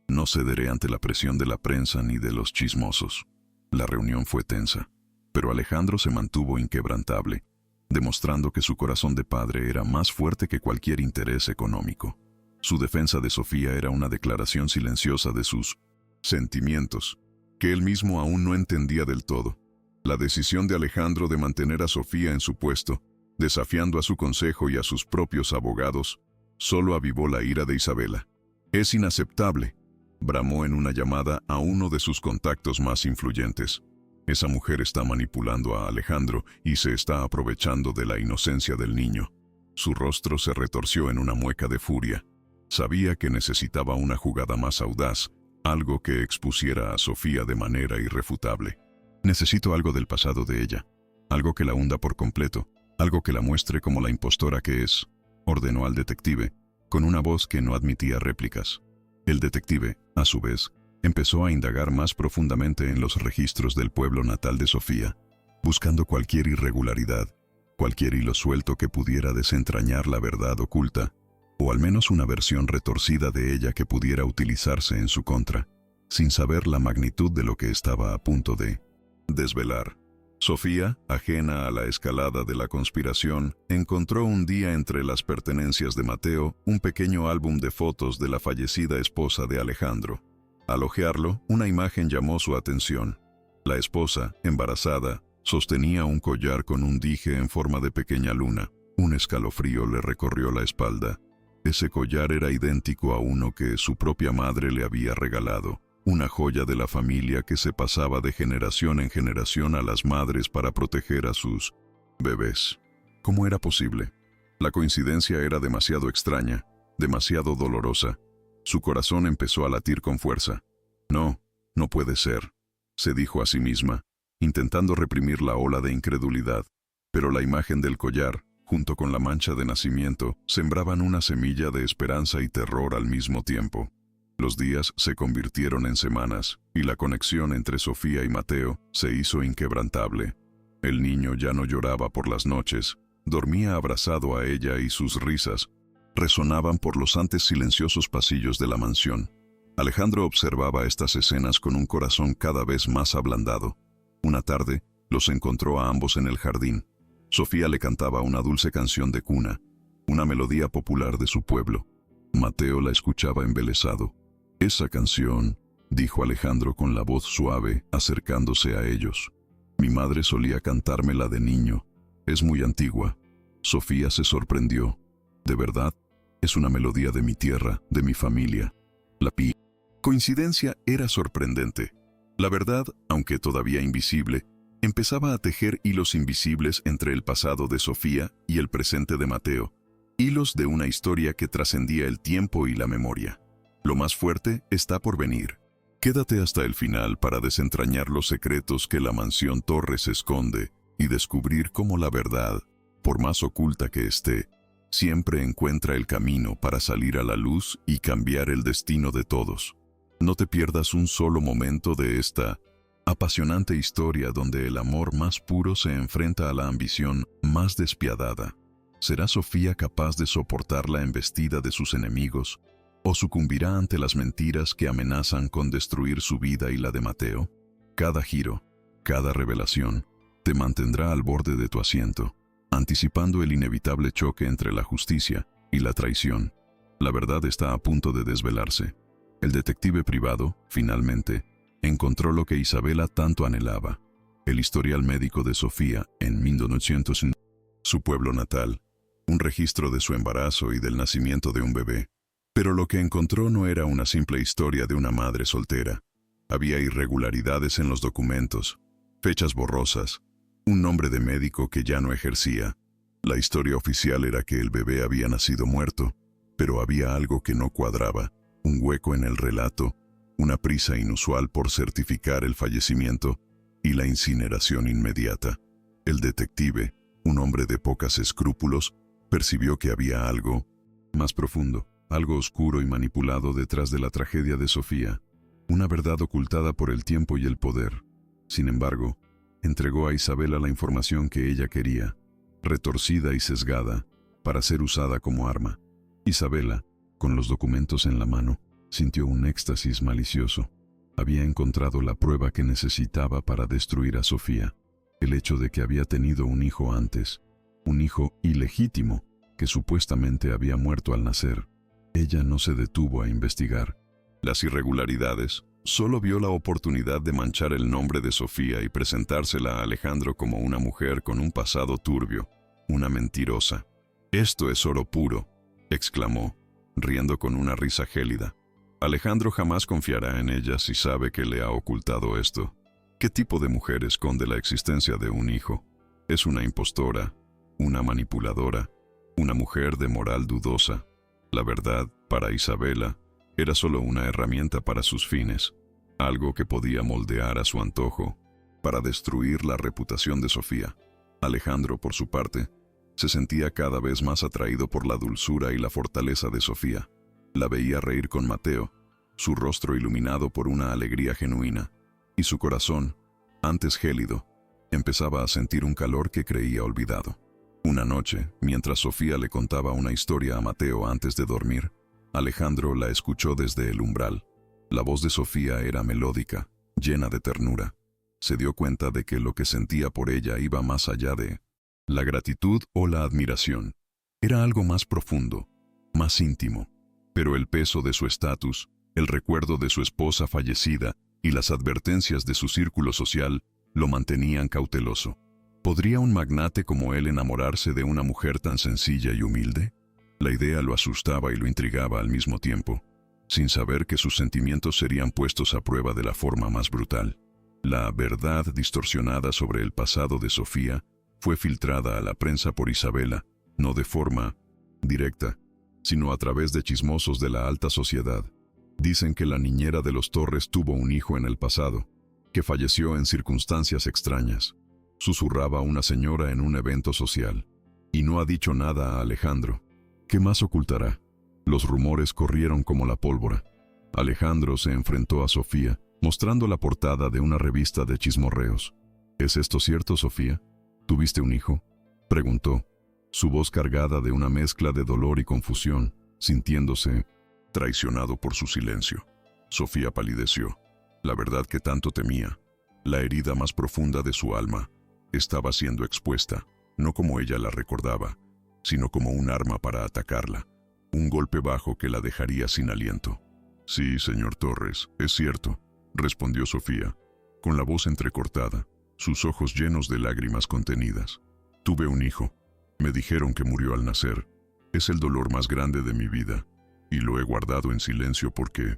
No cederé ante la presión de la prensa ni de los chismosos. La reunión fue tensa, pero Alejandro se mantuvo inquebrantable, demostrando que su corazón de padre era más fuerte que cualquier interés económico. Su defensa de Sofía era una declaración silenciosa de sus sentimientos, que él mismo aún no entendía del todo. La decisión de Alejandro de mantener a Sofía en su puesto, desafiando a su consejo y a sus propios abogados, solo avivó la ira de Isabela. «Es inaceptable», bramó en una llamada a uno de sus contactos más influyentes. «Esa mujer está manipulando a Alejandro y se está aprovechando de la inocencia del niño». Su rostro se retorció en una mueca de furia. Sabía que necesitaba una jugada más audaz, algo que expusiera a Sofía de manera irrefutable. «Necesito algo del pasado de ella, algo que la hunda por completo, algo que la muestre como la impostora que es», ordenó al detective, con una voz que no admitía réplicas. El detective, a su vez, empezó a indagar más profundamente en los registros del pueblo natal de Sofía, buscando cualquier irregularidad, cualquier hilo suelto que pudiera desentrañar la verdad oculta, o al menos una versión retorcida de ella que pudiera utilizarse en su contra, sin saber la magnitud de lo que estaba a punto de desvelar. Sofía, ajena a la escalada de la conspiración, encontró un día entre las pertenencias de Mateo un pequeño álbum de fotos de la fallecida esposa de Alejandro. Al hojearlo, una imagen llamó su atención. La esposa, embarazada, sostenía un collar con un dije en forma de pequeña luna. Un escalofrío le recorrió la espalda. Ese collar era idéntico a uno que su propia madre le había regalado. Una joya de la familia que se pasaba de generación en generación a las madres para proteger a sus bebés. ¿Cómo era posible? La coincidencia era demasiado extraña, demasiado dolorosa. Su corazón empezó a latir con fuerza. No puede ser, se dijo a sí misma, intentando reprimir la ola de incredulidad. Pero la imagen del collar, junto con la mancha de nacimiento, sembraban una semilla de esperanza y terror al mismo tiempo. Los días se convirtieron en semanas, y la conexión entre Sofía y Mateo se hizo inquebrantable. El niño ya no lloraba por las noches, dormía abrazado a ella y sus risas resonaban por los antes silenciosos pasillos de la mansión. Alejandro observaba estas escenas con un corazón cada vez más ablandado. Una tarde, los encontró a ambos en el jardín. Sofía le cantaba una dulce canción de cuna, una melodía popular de su pueblo. Mateo la escuchaba embelesado. «Esa canción», dijo Alejandro con la voz suave, acercándose a ellos. «Mi madre solía cantármela de niño. Es muy antigua». Sofía se sorprendió. «¿De verdad? Es una melodía de mi tierra, de mi familia». La coincidencia era sorprendente. La verdad, aunque todavía invisible, empezaba a tejer hilos invisibles entre el pasado de Sofía y el presente de Mateo, hilos de una historia que trascendía el tiempo y la memoria. Lo más fuerte está por venir. Quédate hasta el final para desentrañar los secretos que la mansión Torres esconde y descubrir cómo la verdad, por más oculta que esté, siempre encuentra el camino para salir a la luz y cambiar el destino de todos. No te pierdas un solo momento de esta apasionante historia donde el amor más puro se enfrenta a la ambición más despiadada. ¿Será Sofía capaz de soportar la embestida de sus enemigos o sucumbirá ante las mentiras que amenazan con destruir su vida y la de Mateo? Cada giro, cada revelación, te mantendrá al borde de tu asiento, anticipando el inevitable choque entre la justicia y la traición. La verdad está a punto de desvelarse. El detective privado, finalmente, encontró lo que Isabela tanto anhelaba: el historial médico de Sofía en 1900, su pueblo natal, un registro de su embarazo y del nacimiento de un bebé. Pero lo que encontró no era una simple historia de una madre soltera. Había irregularidades en los documentos, fechas borrosas, un nombre de médico que ya no ejercía. La historia oficial era que el bebé había nacido muerto, pero había algo que no cuadraba, un hueco en el relato, una prisa inusual por certificar el fallecimiento y la incineración inmediata. El detective, un hombre de pocos escrúpulos, percibió que había algo más profundo, algo oscuro y manipulado detrás de la tragedia de Sofía, una verdad ocultada por el tiempo y el poder. Sin embargo, entregó a Isabela la información que ella quería, retorcida y sesgada, para ser usada como arma. Isabela, Con los documentos en la mano, sintió un éxtasis malicioso. Había encontrado la prueba que necesitaba para destruir a Sofía. El hecho de que había tenido un hijo antes, un hijo ilegítimo, que supuestamente había muerto al nacer. Ella no se detuvo a investigar las irregularidades. Solo vio la oportunidad de manchar el nombre de Sofía y presentársela a Alejandro como una mujer con un pasado turbio, una mentirosa. «Esto es oro puro», exclamó, riendo con una risa gélida. Alejandro jamás confiará en ella si sabe que le ha ocultado esto. ¿Qué tipo de mujer esconde la existencia de un hijo? Es una impostora, una manipuladora, una mujer de moral dudosa. La verdad, para Isabela, era solo una herramienta para sus fines, algo que podía moldear a su antojo, para destruir la reputación de Sofía. Alejandro, por su parte, se sentía cada vez más atraído por la dulzura y la fortaleza de Sofía. La veía reír con Mateo, su rostro iluminado por una alegría genuina, y su corazón, antes gélido, empezaba a sentir un calor que creía olvidado. Una noche, mientras Sofía le contaba una historia a Mateo antes de dormir, Alejandro la escuchó desde el umbral. La voz de Sofía era melódica, llena de ternura. Se dio cuenta de que lo que sentía por ella iba más allá de la gratitud o la admiración. Era algo más profundo, más íntimo. Pero el peso de su estatus, el recuerdo de su esposa fallecida y las advertencias de su círculo social lo mantenían cauteloso. ¿Podría un magnate como él enamorarse de una mujer tan sencilla y humilde? La idea lo asustaba y lo intrigaba al mismo tiempo, sin saber que sus sentimientos serían puestos a prueba de la forma más brutal. La verdad distorsionada sobre el pasado de Sofía fue filtrada a la prensa por Isabela, no de forma directa, sino a través de chismosos de la alta sociedad. Dicen que la niñera de los Torres tuvo un hijo en el pasado, que falleció en circunstancias extrañas. Susurraba una señora en un evento social. Y no ha dicho nada a Alejandro. ¿Qué más ocultará? Los rumores corrieron como la pólvora. Alejandro se enfrentó a Sofía, mostrando la portada de una revista de chismorreos. ¿Es esto cierto, Sofía? ¿Tuviste un hijo?, preguntó, su voz cargada de una mezcla de dolor y confusión, sintiéndose traicionado por su silencio. Sofía palideció. La verdad que tanto temía, la herida más profunda de su alma, estaba siendo expuesta, no como ella la recordaba, sino como un arma para atacarla, un golpe bajo que la dejaría sin aliento. «Sí, señor Torres, es cierto», respondió Sofía, con la voz entrecortada, sus ojos llenos de lágrimas contenidas. «Tuve un hijo. Me dijeron que murió al nacer. Es el dolor más grande de mi vida, y lo he guardado en silencio porque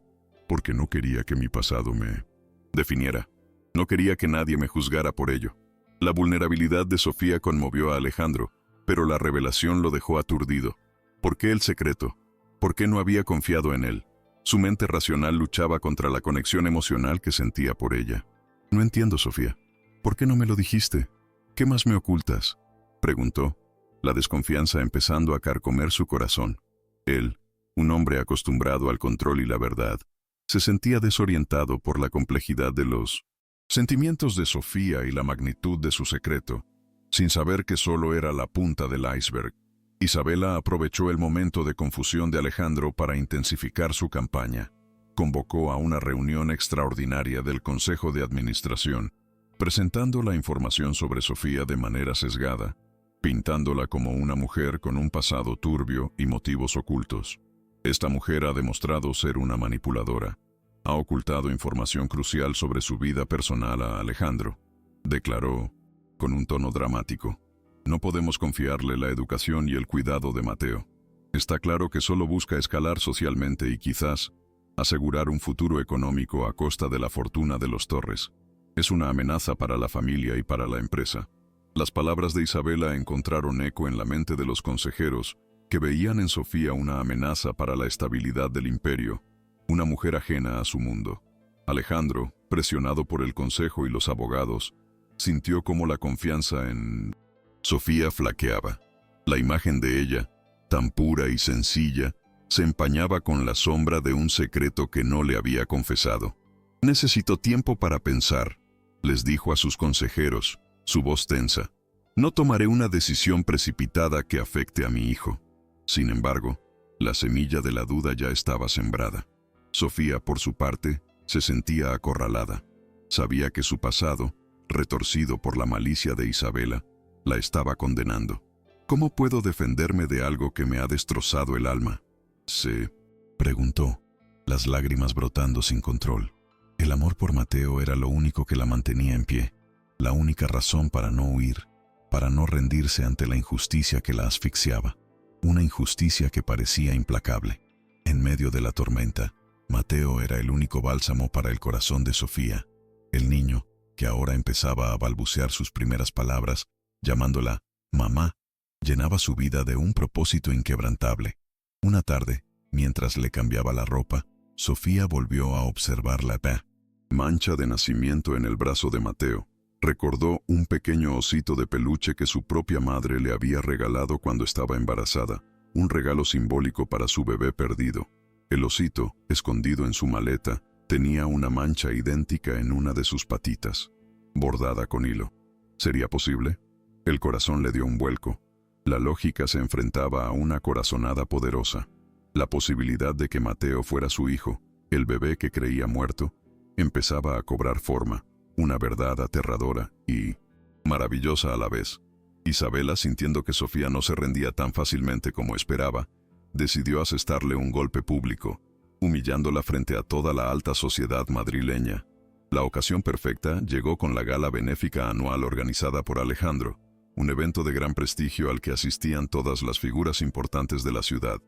no quería que mi pasado me definiera. No quería que nadie me juzgara por ello». La vulnerabilidad de Sofía conmovió a Alejandro, pero la revelación lo dejó aturdido. ¿Por qué el secreto? ¿Por qué no había confiado en él? Su mente racional luchaba contra la conexión emocional que sentía por ella. «No entiendo, Sofía. ¿Por qué no me lo dijiste? ¿Qué más me ocultas?», preguntó, la desconfianza empezando a carcomer su corazón. Él, un hombre acostumbrado al control y la verdad, se sentía desorientado por la complejidad de los sentimientos de Sofía y la magnitud de su secreto, sin saber que solo era la punta del iceberg. Isabela aprovechó el momento de confusión de Alejandro para intensificar su campaña. Convocó a una reunión extraordinaria del Consejo de Administración, presentando la información sobre Sofía de manera sesgada, pintándola como una mujer con un pasado turbio y motivos ocultos. Esta mujer ha demostrado ser una manipuladora. Ha ocultado información crucial sobre su vida personal a Alejandro, declaró, con un tono dramático. No podemos confiarle la educación y el cuidado de Mateo. Está claro que solo busca escalar socialmente y quizás asegurar un futuro económico a costa de la fortuna de los Torres. Es una amenaza para la familia y para la empresa. Las palabras de Isabela encontraron eco en la mente de los consejeros, que veían en Sofía una amenaza para la estabilidad del imperio, una mujer ajena a su mundo. Alejandro, presionado por el consejo y los abogados, sintió como la confianza en Sofía flaqueaba. La imagen de ella, tan pura y sencilla, se empañaba con la sombra de un secreto que no le había confesado. «Necesito tiempo para pensar», les dijo a sus consejeros, su voz tensa. «No tomaré una decisión precipitada que afecte a mi hijo». Sin embargo, La semilla de la duda ya estaba sembrada. Sofía, por su parte, se sentía acorralada. Sabía que su pasado, retorcido por la malicia de Isabela, la estaba condenando. ¿Cómo puedo defenderme de algo que me ha destrozado el alma? Se preguntó, las lágrimas brotando sin control. El amor por Mateo era lo único que la mantenía en pie, la única razón para no huir, para no rendirse ante la injusticia que la asfixiaba, una injusticia que parecía implacable. En medio de la tormenta, Mateo era el único bálsamo para el corazón de Sofía. El niño, que ahora empezaba a balbucear sus primeras palabras, llamándola mamá, llenaba su vida de un propósito inquebrantable. Una tarde, mientras le cambiaba la ropa, Sofía volvió a observar la mancha de nacimiento en el brazo de Mateo. Recordó un pequeño osito de peluche que su propia madre le había regalado cuando estaba embarazada, un regalo simbólico para su bebé perdido. El osito, escondido en su maleta, tenía una mancha idéntica en una de sus patitas, bordada con hilo. ¿Sería posible? El corazón le dio un vuelco. La lógica se enfrentaba a una corazonada poderosa. La posibilidad de que Mateo fuera su hijo, el bebé que creía muerto, empezaba a cobrar forma, una verdad aterradora y maravillosa a la vez. Isabela, sintiendo que Sofía no se rendía tan fácilmente como esperaba, decidió asestarle un golpe público, humillándola frente a toda la alta sociedad madrileña. La ocasión perfecta llegó con la gala benéfica anual organizada por Alejandro, un evento de gran prestigio al que asistían todas las figuras importantes de la ciudad.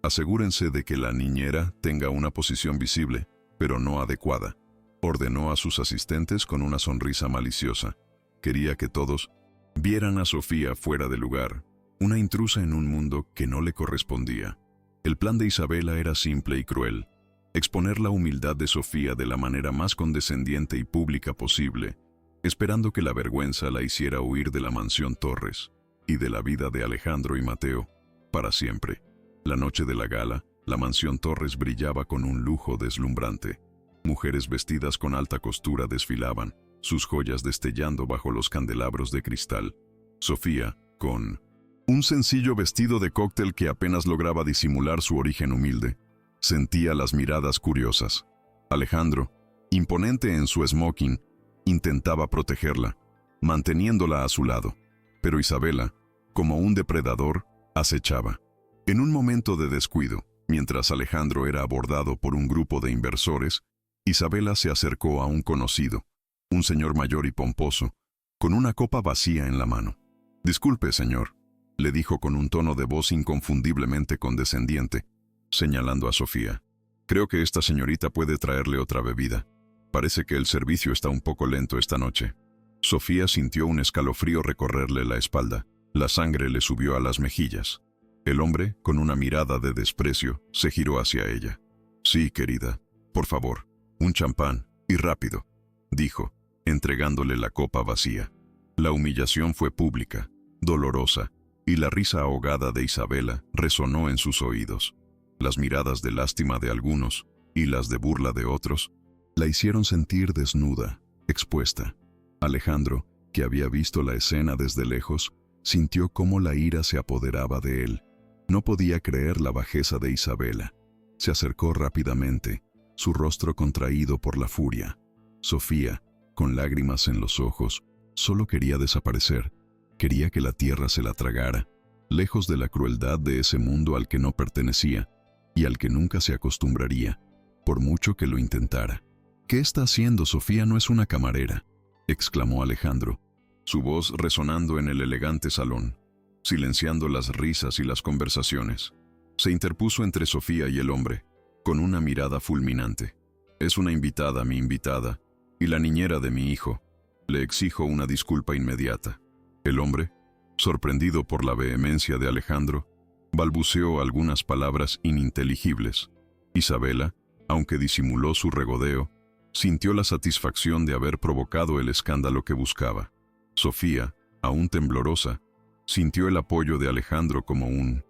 Asegúrense de que la niñera tenga una posición visible, pero no adecuada, ordenó a sus asistentes con una sonrisa maliciosa. Quería que todos vieran a Sofía fuera de lugar, una intrusa en un mundo que no le correspondía. El plan de Isabela era simple y cruel: exponer la humildad de Sofía de la manera más condescendiente y pública posible, esperando que la vergüenza la hiciera huir de la mansión Torres y de la vida de Alejandro y Mateo para siempre. La noche de la gala, la mansión Torres brillaba con un lujo deslumbrante. Mujeres vestidas con alta costura desfilaban, sus joyas destellando bajo los candelabros de cristal. Sofía, con un sencillo vestido de cóctel que apenas lograba disimular su origen humilde, sentía las miradas curiosas. Alejandro, imponente en su smoking, intentaba protegerla, manteniéndola a su lado, pero Isabela, como un depredador, acechaba. En un momento de descuido, mientras Alejandro era abordado por un grupo de inversores, Isabela se acercó a un conocido, un señor mayor y pomposo, con una copa vacía en la mano. «Disculpe, señor», le dijo con un tono de voz inconfundiblemente condescendiente, señalando a Sofía. «Creo que esta señorita puede traerle otra bebida. Parece que el servicio está un poco lento esta noche». Sofía sintió un escalofrío recorrerle la espalda. La sangre le subió a las mejillas. El hombre, con una mirada de desprecio, se giró hacia ella. «Sí, querida, por favor, un champán, y rápido», dijo, entregándole la copa vacía. La humillación fue pública, dolorosa, y la risa ahogada de Isabela resonó en sus oídos. Las miradas de lástima de algunos, y las de burla de otros, la hicieron sentir desnuda, expuesta. Alejandro, que había visto la escena desde lejos, sintió cómo la ira se apoderaba de él. No podía creer la bajeza de Isabela. Se acercó rápidamente, su rostro contraído por la furia. Sofía, con lágrimas en los ojos, solo quería desaparecer. Quería que la tierra se la tragara, lejos de la crueldad de ese mundo al que no pertenecía y al que nunca se acostumbraría, por mucho que lo intentara. «¿Qué está haciendo? Sofía no es una camarera», exclamó Alejandro, su voz resonando en el elegante salón, silenciando las risas y las conversaciones. Se interpuso entre Sofía y el hombre, con una mirada fulminante. «Es una invitada, mi invitada, y la niñera de mi hijo. Le exijo una disculpa inmediata». El hombre, sorprendido por la vehemencia de Alejandro, balbuceó algunas palabras ininteligibles. Isabela, aunque disimuló su regodeo, sintió la satisfacción de haber provocado el escándalo que buscaba. Sofía, aún temblorosa, sintió el apoyo de Alejandro como un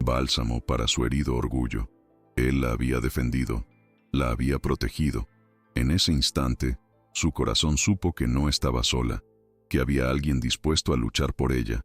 bálsamo para su herido orgullo. Él la había defendido, la había protegido. En ese instante, su corazón supo que no estaba sola, que había alguien dispuesto a luchar por ella,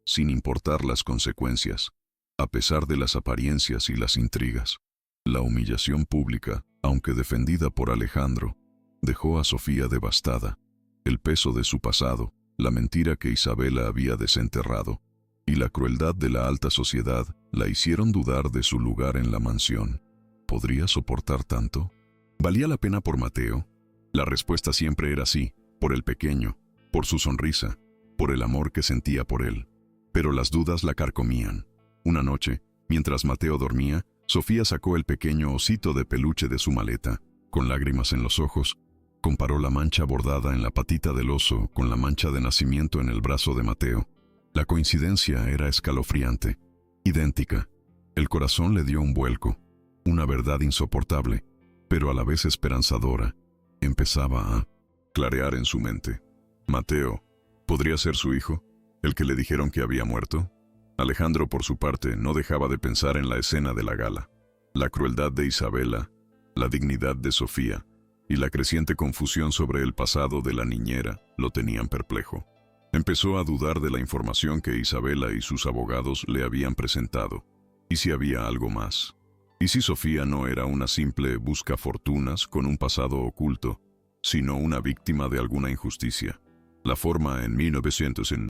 sin importar las consecuencias. a pesar de las apariencias y las intrigas. La humillación pública, aunque defendida por Alejandro, dejó a Sofía devastada. El peso de su pasado, la mentira que Isabela había desenterrado, y la crueldad de la alta sociedad la hicieron dudar de su lugar en la mansión. ¿Podría soportar tanto? ¿Valía la pena por Mateo? La respuesta siempre era sí, por el pequeño, por su sonrisa, por el amor que sentía por él. Pero las dudas la carcomían. Una noche, mientras Mateo dormía, Sofía sacó el pequeño osito de peluche de su maleta. Con lágrimas en los ojos, comparó la mancha bordada en la patita del oso con la mancha de nacimiento en el brazo de Mateo. La coincidencia era escalofriante, idéntica. El corazón le dio un vuelco, una verdad insoportable, pero a la vez esperanzadora. Empezaba a clarear en su mente. Mateo, ¿podría ser su hijo? ¿El que le dijeron que había muerto? Alejandro, por su parte, no dejaba de pensar en la escena de la gala. La crueldad de Isabela, la dignidad de Sofía y la creciente confusión sobre el pasado de la niñera lo tenían perplejo. Empezó a dudar de la información que Isabela y sus abogados le habían presentado. ¿Y si había algo más? ¿Y si Sofía no era una simple buscafortunas con un pasado oculto, sino una víctima de alguna injusticia? La forma en 1900 en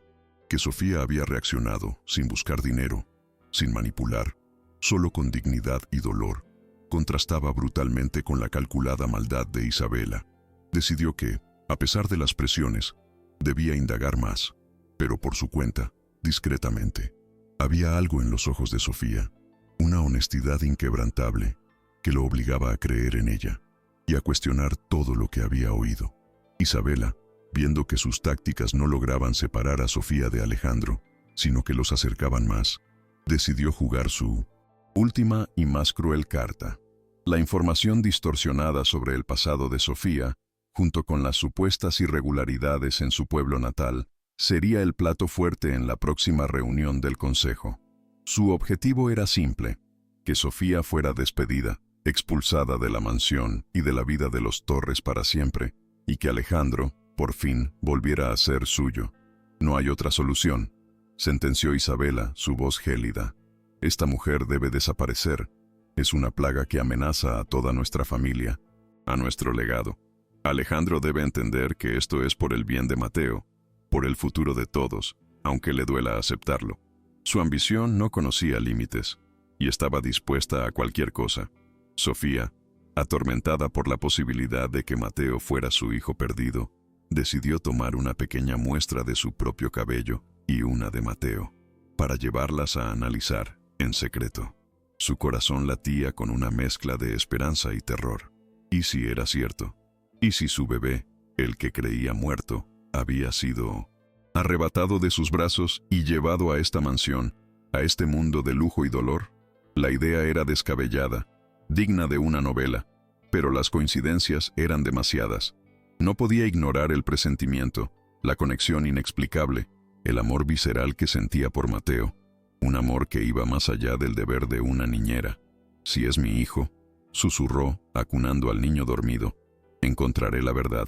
que Sofía había reaccionado, sin buscar dinero, sin manipular, solo con dignidad y dolor, contrastaba brutalmente con la calculada maldad de Isabela. Decidió que, a pesar de las presiones, debía indagar más, pero por su cuenta, discretamente. Había algo en los ojos de Sofía, una honestidad inquebrantable, que lo obligaba a creer en ella y a cuestionar todo lo que había oído. Isabela, viendo que sus tácticas no lograban separar a Sofía de Alejandro, sino que los acercaban más, decidió jugar su última y más cruel carta. La información distorsionada sobre el pasado de Sofía, junto con las supuestas irregularidades en su pueblo natal, sería el plato fuerte en la próxima reunión del consejo. Su objetivo era simple: que Sofía fuera despedida, expulsada de la mansión y de la vida de los Torres para siempre, y que Alejandro, por fin, volviera a ser suyo. No hay otra solución, sentenció Isabela, su voz gélida. Esta mujer debe desaparecer. Es una plaga que amenaza a toda nuestra familia, a nuestro legado. Alejandro debe entender que esto es por el bien de Mateo, por el futuro de todos, aunque le duela aceptarlo. Su ambición no conocía límites, y estaba dispuesta a cualquier cosa. Sofía, atormentada por la posibilidad de que Mateo fuera su hijo perdido, decidió tomar una pequeña muestra de su propio cabello y una de Mateo, para llevarlas a analizar, en secreto. Su corazón latía con una mezcla de esperanza y terror. ¿Y si era cierto? ¿Y si su bebé, el que creía muerto, había sido arrebatado de sus brazos y llevado a esta mansión, a este mundo de lujo y dolor? La idea era descabellada, digna de una novela, pero las coincidencias eran demasiadas. No podía ignorar el presentimiento, la conexión inexplicable, el amor visceral que sentía por Mateo, un amor que iba más allá del deber de una niñera. Si es mi hijo, susurró, acunando al niño dormido, encontraré la verdad,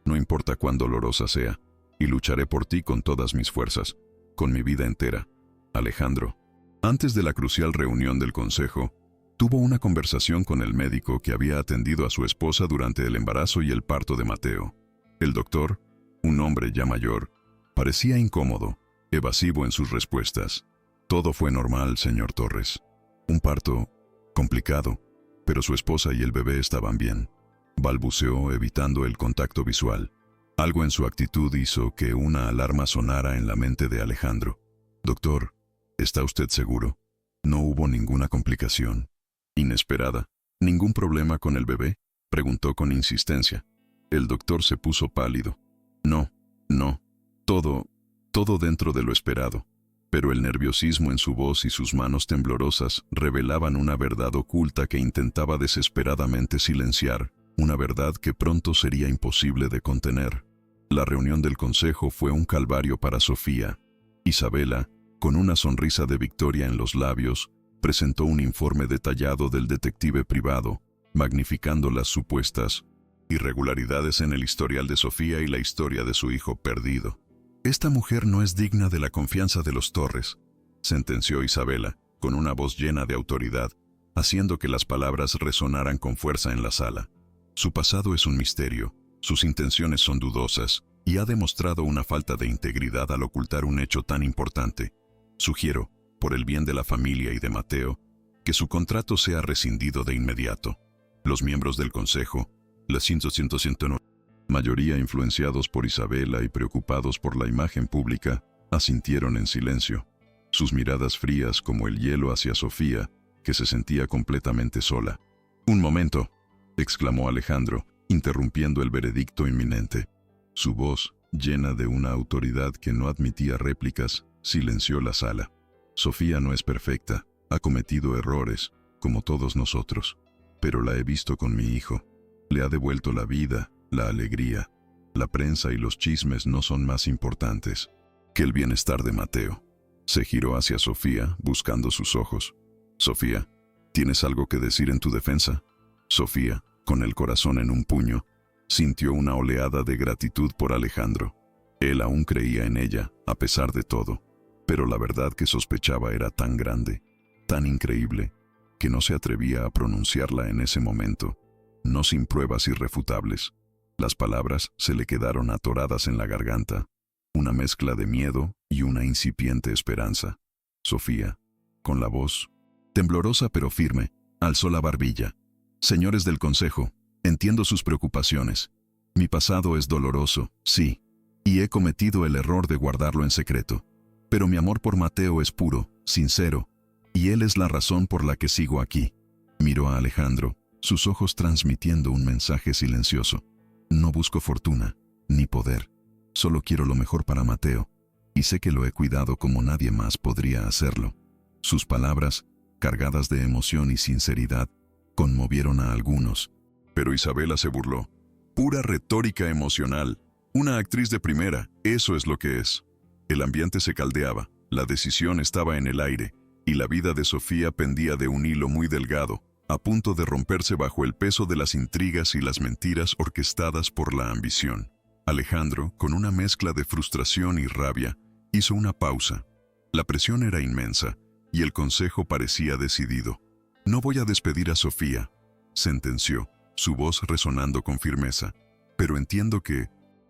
no importa cuán dolorosa sea, y lucharé por ti con todas mis fuerzas, con mi vida entera. Alejandro, antes de la crucial reunión del consejo, tuvo una conversación con el médico que había atendido a su esposa durante el embarazo y el parto de Mateo. El doctor, un hombre ya mayor, parecía incómodo, evasivo en sus respuestas. Todo fue normal, señor Torres. Un parto complicado, pero su esposa y el bebé estaban bien. Balbuceó evitando el contacto visual. Algo en su actitud hizo que una alarma sonara en la mente de Alejandro. Doctor, ¿está usted seguro? No hubo ninguna complicación inesperada. ¿Ningún problema con el bebé?, preguntó con insistencia. El doctor se puso pálido. No, todo dentro de lo esperado. Pero el nerviosismo en su voz y sus manos temblorosas revelaban una verdad oculta que intentaba desesperadamente silenciar, una verdad que pronto sería imposible de contener. La reunión del consejo fue un calvario para Sofía. Isabela, con una sonrisa de victoria en los labios, presentó un informe detallado del detective privado, magnificando las supuestas irregularidades en el historial de Sofía y la historia de su hijo perdido. Esta mujer no es digna de la confianza de los Torres, sentenció Isabela, con una voz llena de autoridad, haciendo que las palabras resonaran con fuerza en la sala. Su pasado es un misterio, sus intenciones son dudosas, y ha demostrado una falta de integridad al ocultar un hecho tan importante. Sugiero, por el bien de la familia y de Mateo, que su contrato sea rescindido de inmediato. Los miembros del consejo, la 100-109, mayoría influenciados por Isabela y preocupados por la imagen pública, asintieron en silencio, sus miradas frías como el hielo hacia Sofía, que se sentía completamente sola. «Un momento», exclamó Alejandro, interrumpiendo el veredicto inminente. Su voz, llena de una autoridad que no admitía réplicas, silenció la sala. «Sofía no es perfecta, ha cometido errores, como todos nosotros, pero la he visto con mi hijo. Le ha devuelto la vida, la alegría. La prensa y los chismes no son más importantes que el bienestar de Mateo». Se giró hacia Sofía, buscando sus ojos. «Sofía, ¿tienes algo que decir en tu defensa?» Sofía, con el corazón en un puño, sintió una oleada de gratitud por Alejandro. Él aún creía en ella, a pesar de todo, pero la verdad que sospechaba era tan grande, tan increíble, que no se atrevía a pronunciarla en ese momento, no sin pruebas irrefutables. Las palabras se le quedaron atoradas en la garganta, una mezcla de miedo y una incipiente esperanza. Sofía, con la voz temblorosa pero firme, alzó la barbilla. «Señores del consejo, entiendo sus preocupaciones. Mi pasado es doloroso, sí, y he cometido el error de guardarlo en secreto. Pero mi amor por Mateo es puro, sincero, y él es la razón por la que sigo aquí». Miró a Alejandro, sus ojos transmitiendo un mensaje silencioso. «No busco fortuna, ni poder. Solo quiero lo mejor para Mateo, y sé que lo he cuidado como nadie más podría hacerlo». Sus palabras, cargadas de emoción y sinceridad, conmovieron a algunos. Pero Isabela se burló. «Pura retórica emocional. Una actriz de primera, eso es lo que es». El ambiente se caldeaba, la decisión estaba en el aire, y la vida de Sofía pendía de un hilo muy delgado, a punto de romperse bajo el peso de las intrigas y las mentiras orquestadas por la ambición. Alejandro, con una mezcla de frustración y rabia, hizo una pausa. La presión era inmensa, y el consejo parecía decidido. «No voy a despedir a Sofía», sentenció, su voz resonando con firmeza. «Pero entiendo que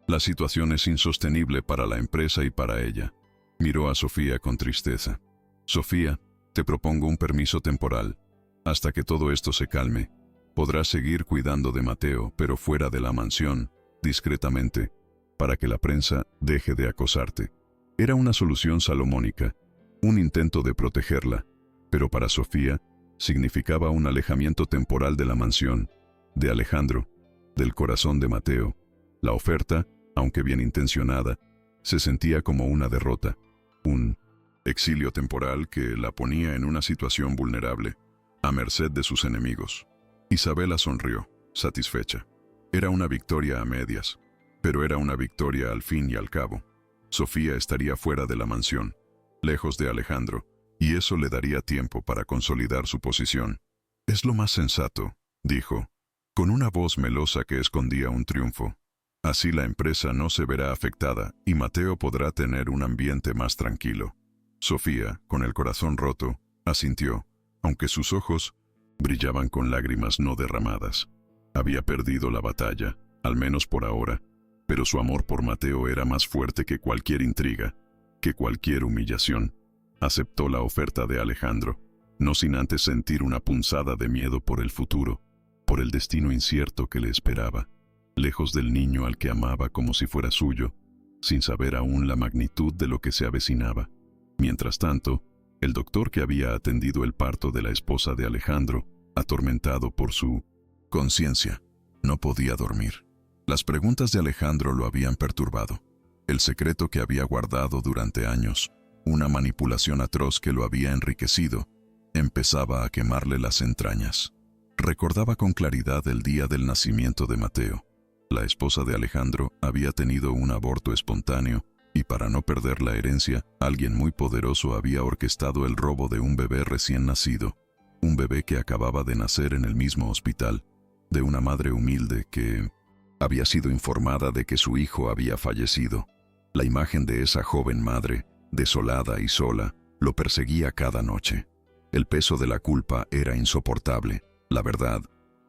la situación es insostenible para la empresa y para ella». Miró a Sofía con tristeza. «Sofía, te propongo un permiso temporal. Hasta que todo esto se calme, podrás seguir cuidando de Mateo, pero fuera de la mansión, discretamente, para que la prensa deje de acosarte». Era una solución salomónica, un intento de protegerla, pero para Sofía significaba un alejamiento temporal de la mansión, de Alejandro, del corazón de Mateo. La oferta, aunque bien intencionada, se sentía como una derrota, un exilio temporal que la ponía en una situación vulnerable, a merced de sus enemigos. Isabela sonrió, satisfecha. Era una victoria a medias, pero era una victoria al fin y al cabo. Sofía estaría fuera de la mansión, lejos de Alejandro, y eso le daría tiempo para consolidar su posición. «Es lo más sensato», dijo, con una voz melosa que escondía un triunfo. «Así la empresa no se verá afectada y Mateo podrá tener un ambiente más tranquilo». Sofía, con el corazón roto, asintió, aunque sus ojos brillaban con lágrimas no derramadas. Había perdido la batalla, al menos por ahora, pero su amor por Mateo era más fuerte que cualquier intriga, que cualquier humillación. Aceptó la oferta de Alejandro, no sin antes sentir una punzada de miedo por el futuro, por el destino incierto que le esperaba, lejos del niño al que amaba como si fuera suyo, sin saber aún la magnitud de lo que se avecinaba. Mientras tanto, el doctor que había atendido el parto de la esposa de Alejandro, atormentado por su conciencia, no podía dormir. Las preguntas de Alejandro lo habían perturbado. El secreto que había guardado durante años, una manipulación atroz que lo había enriquecido, empezaba a quemarle las entrañas. Recordaba con claridad el día del nacimiento de Mateo. La esposa de Alejandro había tenido un aborto espontáneo y para no perder la herencia, alguien muy poderoso había orquestado el robo de un bebé recién nacido, un bebé que acababa de nacer en el mismo hospital, de una madre humilde que había sido informada de que su hijo había fallecido. La imagen de esa joven madre, desolada y sola, lo perseguía cada noche. El peso de la culpa era insoportable. La verdad,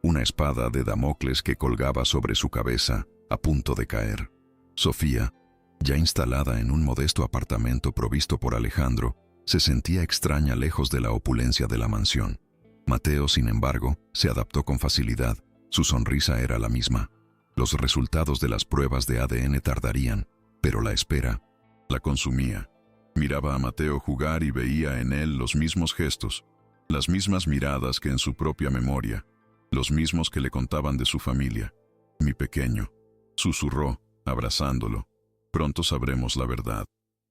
una espada de Damocles que colgaba sobre su cabeza, a punto de caer. Sofía, ya instalada en un modesto apartamento provisto por Alejandro, se sentía extraña lejos de la opulencia de la mansión. Mateo, sin embargo, se adaptó con facilidad. Su sonrisa era la misma. Los resultados de las pruebas de ADN tardarían, pero la espera la consumía. Miraba a Mateo jugar y veía en él los mismos gestos, las mismas miradas que en su propia memoria, los mismos que le contaban de su familia. «Mi pequeño», susurró, abrazándolo. «Pronto sabremos la verdad».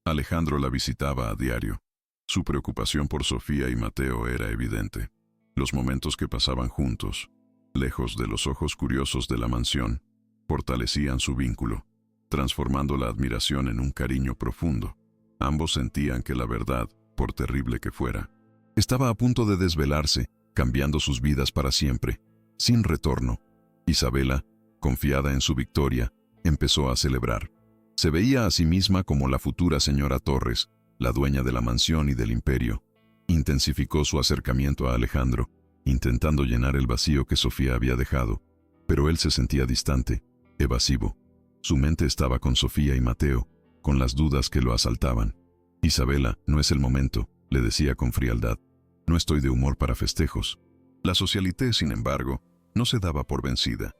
Alejandro la visitaba a diario. Su preocupación por Sofía y Mateo era evidente. Los momentos que pasaban juntos, lejos de los ojos curiosos de la mansión, fortalecían su vínculo, transformando la admiración en un cariño profundo. Ambos sentían que la verdad, por terrible que fuera, estaba a punto de desvelarse, cambiando sus vidas para siempre, sin retorno. Isabela, confiada en su victoria, empezó a celebrar. Se veía a sí misma como la futura señora Torres, la dueña de la mansión y del imperio. Intensificó su acercamiento a Alejandro, intentando llenar el vacío que Sofía había dejado, pero él se sentía distante, evasivo. Su mente estaba con Sofía y Mateo, con las dudas que lo asaltaban. «Isabela, no es el momento», le decía con frialdad. «No estoy de humor para festejos». La socialité, sin embargo, no se daba por vencida.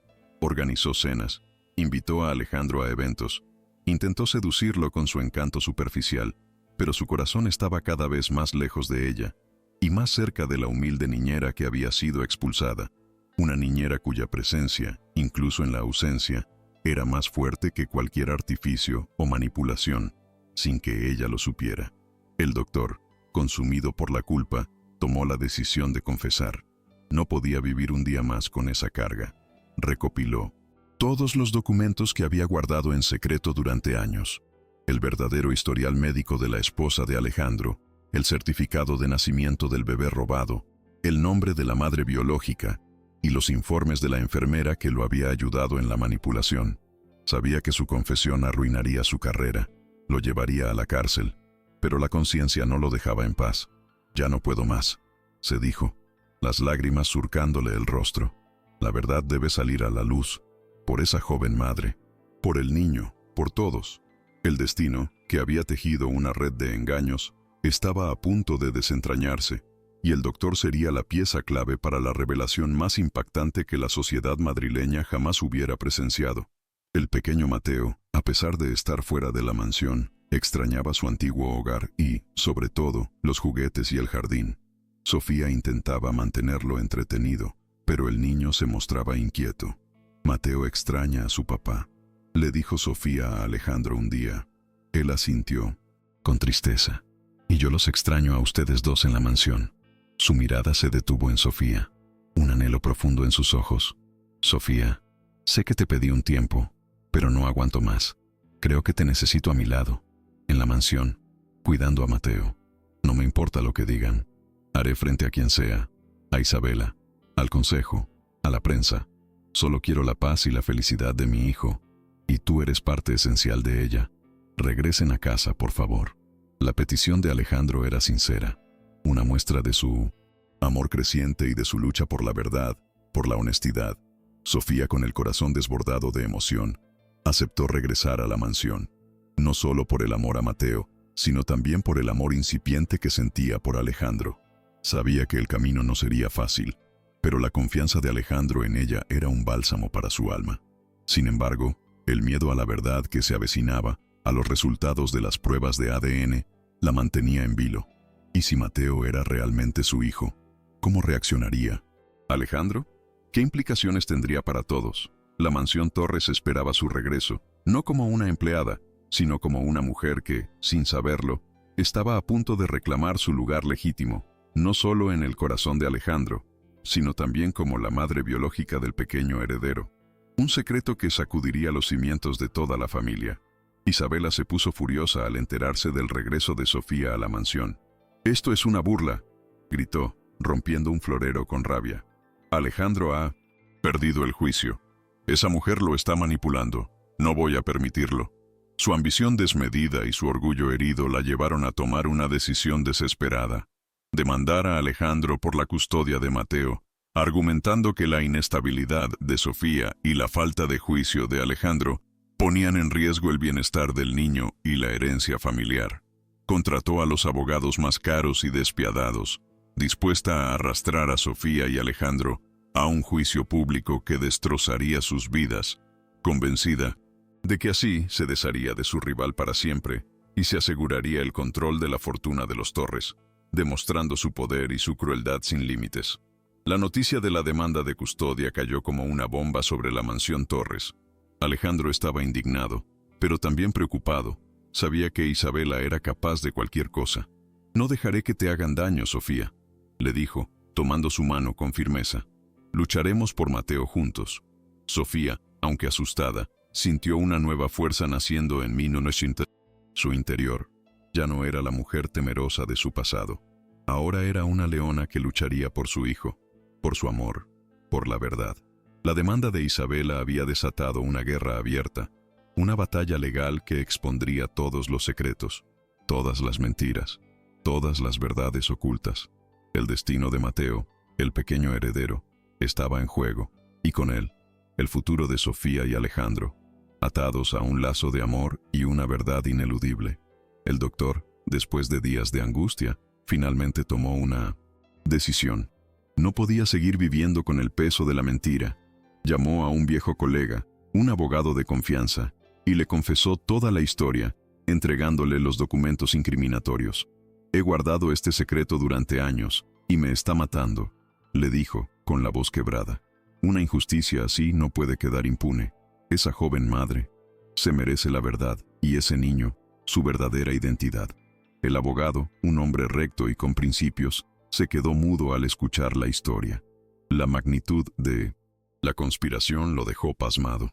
Organizó cenas, invitó a Alejandro a eventos, intentó seducirlo con su encanto superficial, pero su corazón estaba cada vez más lejos de ella, y más cerca de la humilde niñera que había sido expulsada. Una niñera cuya presencia, incluso en la ausencia, era más fuerte que cualquier artificio o manipulación, sin que ella lo supiera. El doctor, consumido por la culpa, tomó la decisión de confesar. No podía vivir un día más con esa carga. Recopiló todos los documentos que había guardado en secreto durante años. El verdadero historial médico de la esposa de Alejandro, el certificado de nacimiento del bebé robado, el nombre de la madre biológica y los informes de la enfermera que lo había ayudado en la manipulación. Sabía que su confesión arruinaría su carrera, lo llevaría a la cárcel, pero la conciencia no lo dejaba en paz. «Ya no puedo más», se dijo, las lágrimas surcándole el rostro. «La verdad debe salir a la luz, por esa joven madre, por el niño, por todos». El destino, que había tejido una red de engaños, estaba a punto de desentrañarse, y el doctor sería la pieza clave para la revelación más impactante que la sociedad madrileña jamás hubiera presenciado. El pequeño Mateo, a pesar de estar fuera de la mansión, extrañaba su antiguo hogar y, sobre todo, los juguetes y el jardín. Sofía intentaba mantenerlo entretenido, pero el niño se mostraba inquieto. «Mateo extraña a su papá», le dijo Sofía a Alejandro un día. Él asintió, con tristeza. «Y yo los extraño a ustedes dos en la mansión». Su mirada se detuvo en Sofía, un anhelo profundo en sus ojos. «Sofía, sé que te pedí un tiempo, pero no aguanto más. Creo que te necesito a mi lado, en la mansión, cuidando a Mateo. No me importa lo que digan. Haré frente a quien sea, a Isabela, al consejo, a la prensa. Solo quiero la paz y la felicidad de mi hijo, y tú eres parte esencial de ella. Regresen a casa, por favor». La petición de Alejandro era sincera, una muestra de su amor creciente y de su lucha por la verdad, por la honestidad. Sofía, con el corazón desbordado de emoción, aceptó regresar a la mansión, no solo por el amor a Mateo, sino también por el amor incipiente que sentía por Alejandro. Sabía que el camino no sería fácil, pero la confianza de Alejandro en ella era un bálsamo para su alma. Sin embargo, el miedo a la verdad que se avecinaba, a los resultados de las pruebas de ADN, la mantenía en vilo. ¿Y si Mateo era realmente su hijo? ¿Cómo reaccionaría? ¿Alejandro? ¿Qué implicaciones tendría para todos? La mansión Torres esperaba su regreso, no como una empleada, sino como una mujer que, sin saberlo, estaba a punto de reclamar su lugar legítimo, no solo en el corazón de Alejandro, sino también como la madre biológica del pequeño heredero. Un secreto que sacudiría los cimientos de toda la familia. Isabela se puso furiosa al enterarse del regreso de Sofía a la mansión. «Esto es una burla», gritó, rompiendo un florero con rabia. «Alejandro ha perdido el juicio. Esa mujer lo está manipulando. No voy a permitirlo». Su ambición desmedida y su orgullo herido la llevaron a tomar una decisión desesperada. demandar a Alejandro por la custodia de Mateo, argumentando que la inestabilidad de Sofía y la falta de juicio de Alejandro ponían en riesgo el bienestar del niño y la herencia familiar. Contrató a los abogados más caros y despiadados, dispuesta a arrastrar a Sofía y Alejandro a un juicio público que destrozaría sus vidas, convencida de que así se desharía de su rival para siempre y se aseguraría el control de la fortuna de los Torres, demostrando su poder y su crueldad sin límites. La noticia de la demanda de custodia cayó como una bomba sobre la mansión Torres. Alejandro estaba indignado, pero también preocupado. Sabía que Isabela era capaz de cualquier cosa. «No dejaré que te hagan daño, Sofía», le dijo, tomando su mano con firmeza. «Lucharemos por Mateo juntos». Sofía, aunque asustada, sintió una nueva fuerza naciendo en 1900. Su interior ya no era la mujer temerosa de su pasado. Ahora era una leona que lucharía por su hijo, por su amor, por la verdad. La demanda de Isabela había desatado una guerra abierta, una batalla legal que expondría todos los secretos, todas las mentiras, todas las verdades ocultas. El destino de Mateo, el pequeño heredero, estaba en juego, y con él, el futuro de Sofía y Alejandro, atados a un lazo de amor y una verdad ineludible. El doctor, después de días de angustia, finalmente tomó una decisión. No podía seguir viviendo con el peso de la mentira. Llamó a un viejo colega, un abogado de confianza, y le confesó toda la historia, entregándole los documentos incriminatorios. «He guardado este secreto durante años, y me está matando», le dijo, con la voz quebrada. «Una injusticia así no puede quedar impune. Esa joven madre se merece la verdad, y ese niño, su verdadera identidad». El abogado, un hombre recto y con principios, se quedó mudo al escuchar la historia. La magnitud de la conspiración lo dejó pasmado.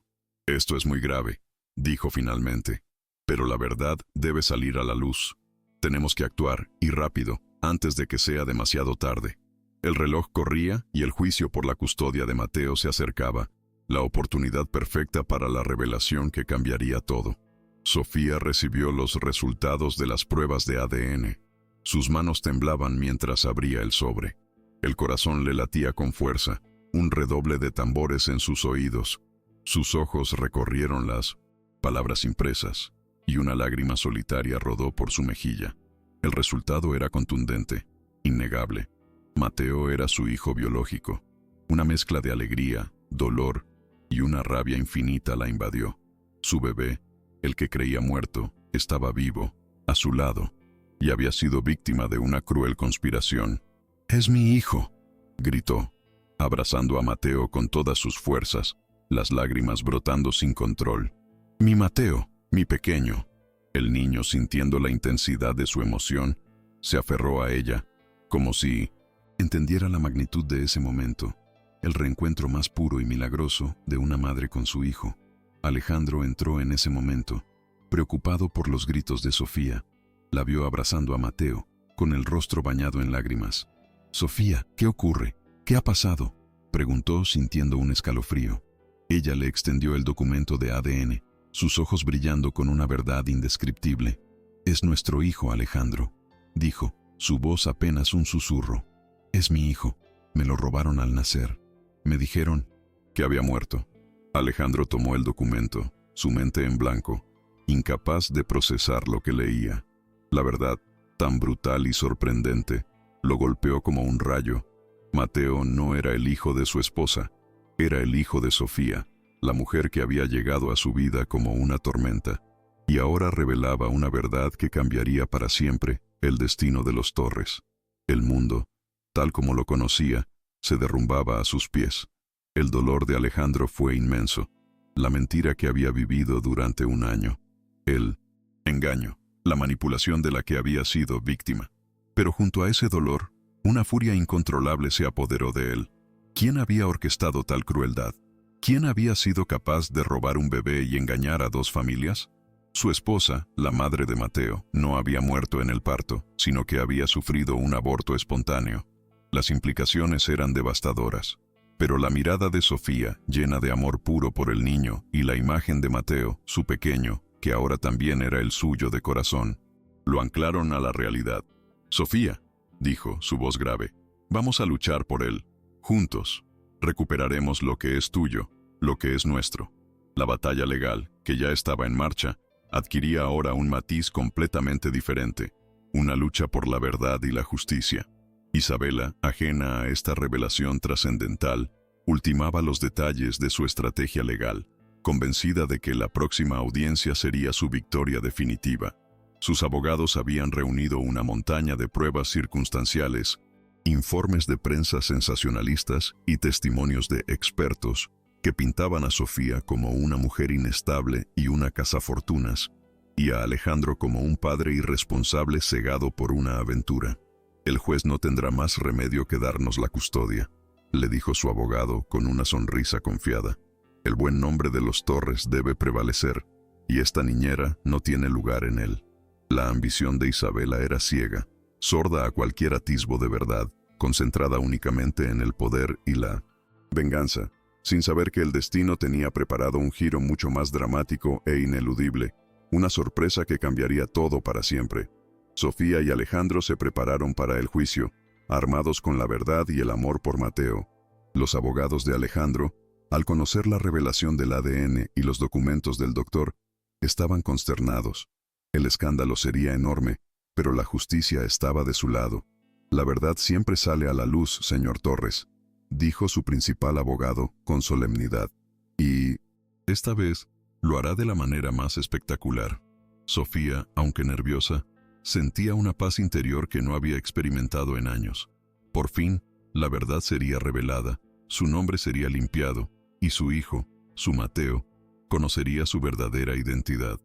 «Esto es muy grave», dijo finalmente, «pero la verdad debe salir a la luz. Tenemos que actuar, y rápido, antes de que sea demasiado tarde». El reloj corría y el juicio por la custodia de Mateo se acercaba, la oportunidad perfecta para la revelación que cambiaría todo. Sofía recibió los resultados de las pruebas de ADN. Sus manos temblaban mientras abría el sobre. El corazón le latía con fuerza, un redoble de tambores en sus oídos. Sus ojos recorrieron las palabras impresas, y una lágrima solitaria rodó por su mejilla. El resultado era contundente, innegable. Mateo era su hijo biológico. Una mezcla de alegría, dolor y una rabia infinita la invadió. Su bebé, el que creía muerto, estaba vivo, a su lado, y había sido víctima de una cruel conspiración. «Es mi hijo», gritó, abrazando a Mateo con todas sus fuerzas, las lágrimas brotando sin control. «Mi Mateo, mi pequeño». El niño, sintiendo la intensidad de su emoción, se aferró a ella, como si entendiera la magnitud de ese momento, el reencuentro más puro y milagroso de una madre con su hijo. Alejandro entró en ese momento, preocupado por los gritos de Sofía. La vio abrazando a Mateo, con el rostro bañado en lágrimas. «Sofía, ¿qué ocurre? ¿Qué ha pasado?», preguntó sintiendo un escalofrío. Ella le extendió el documento de ADN, sus ojos brillando con una verdad indescriptible. «Es nuestro hijo, Alejandro», dijo, su voz apenas un susurro. «Es mi hijo. Me lo robaron al nacer. Me dijeron que había muerto». Alejandro tomó el documento, su mente en blanco, incapaz de procesar lo que leía. La verdad, tan brutal y sorprendente, lo golpeó como un rayo. Mateo no era el hijo de su esposa, era el hijo de Sofía, la mujer que había llegado a su vida como una tormenta, y ahora revelaba una verdad que cambiaría para siempre el destino de los Torres. El mundo, tal como lo conocía, se derrumbaba a sus pies. El dolor de Alejandro fue inmenso, la mentira que había vivido durante un año, el engaño, la manipulación de la que había sido víctima. Pero junto a ese dolor, una furia incontrolable se apoderó de él. ¿Quién había orquestado tal crueldad? ¿Quién había sido capaz de robar un bebé y engañar a dos familias? Su esposa, la madre de Mateo, no había muerto en el parto, sino que había sufrido un aborto espontáneo. Las implicaciones eran devastadoras. Pero la mirada de Sofía, llena de amor puro por el niño, y la imagen de Mateo, su pequeño, que ahora también era el suyo de corazón, lo anclaron a la realidad. «Sofía», dijo, su voz grave. Vamos a luchar por él. Juntos. Recuperaremos lo que es tuyo, lo que es nuestro. La batalla legal, que ya estaba en marcha, adquiría ahora un matiz completamente diferente. Una lucha por la verdad y la justicia. Isabela, ajena a esta revelación trascendental, ultimaba los detalles de su estrategia legal, convencida de que la próxima audiencia sería su victoria definitiva. Sus abogados habían reunido una montaña de pruebas circunstanciales, informes de prensa sensacionalistas y testimonios de expertos que pintaban a Sofía como una mujer inestable y una cazafortunas, y a Alejandro como un padre irresponsable cegado por una aventura. El juez no tendrá más remedio que darnos la custodia, le dijo su abogado con una sonrisa confiada. El buen nombre de los Torres debe prevalecer, y esta niñera no tiene lugar en él. La ambición de Isabela era ciega, sorda a cualquier atisbo de verdad, concentrada únicamente en el poder y la venganza, sin saber que el destino tenía preparado un giro mucho más dramático e ineludible, una sorpresa que cambiaría todo para siempre. Sofía y Alejandro se prepararon para el juicio, armados con la verdad y el amor por Mateo. Los abogados de Alejandro, al conocer la revelación del ADN y los documentos del doctor, estaban consternados. El escándalo sería enorme, pero la justicia estaba de su lado. La verdad siempre sale a la luz, señor Torres, dijo su principal abogado con solemnidad. Y, esta vez, lo hará de la manera más espectacular. Sofía, aunque nerviosa, sentía una paz interior que no había experimentado en años. Por fin, la verdad sería revelada, su nombre sería limpiado, y su hijo, su Mateo, conocería su verdadera identidad.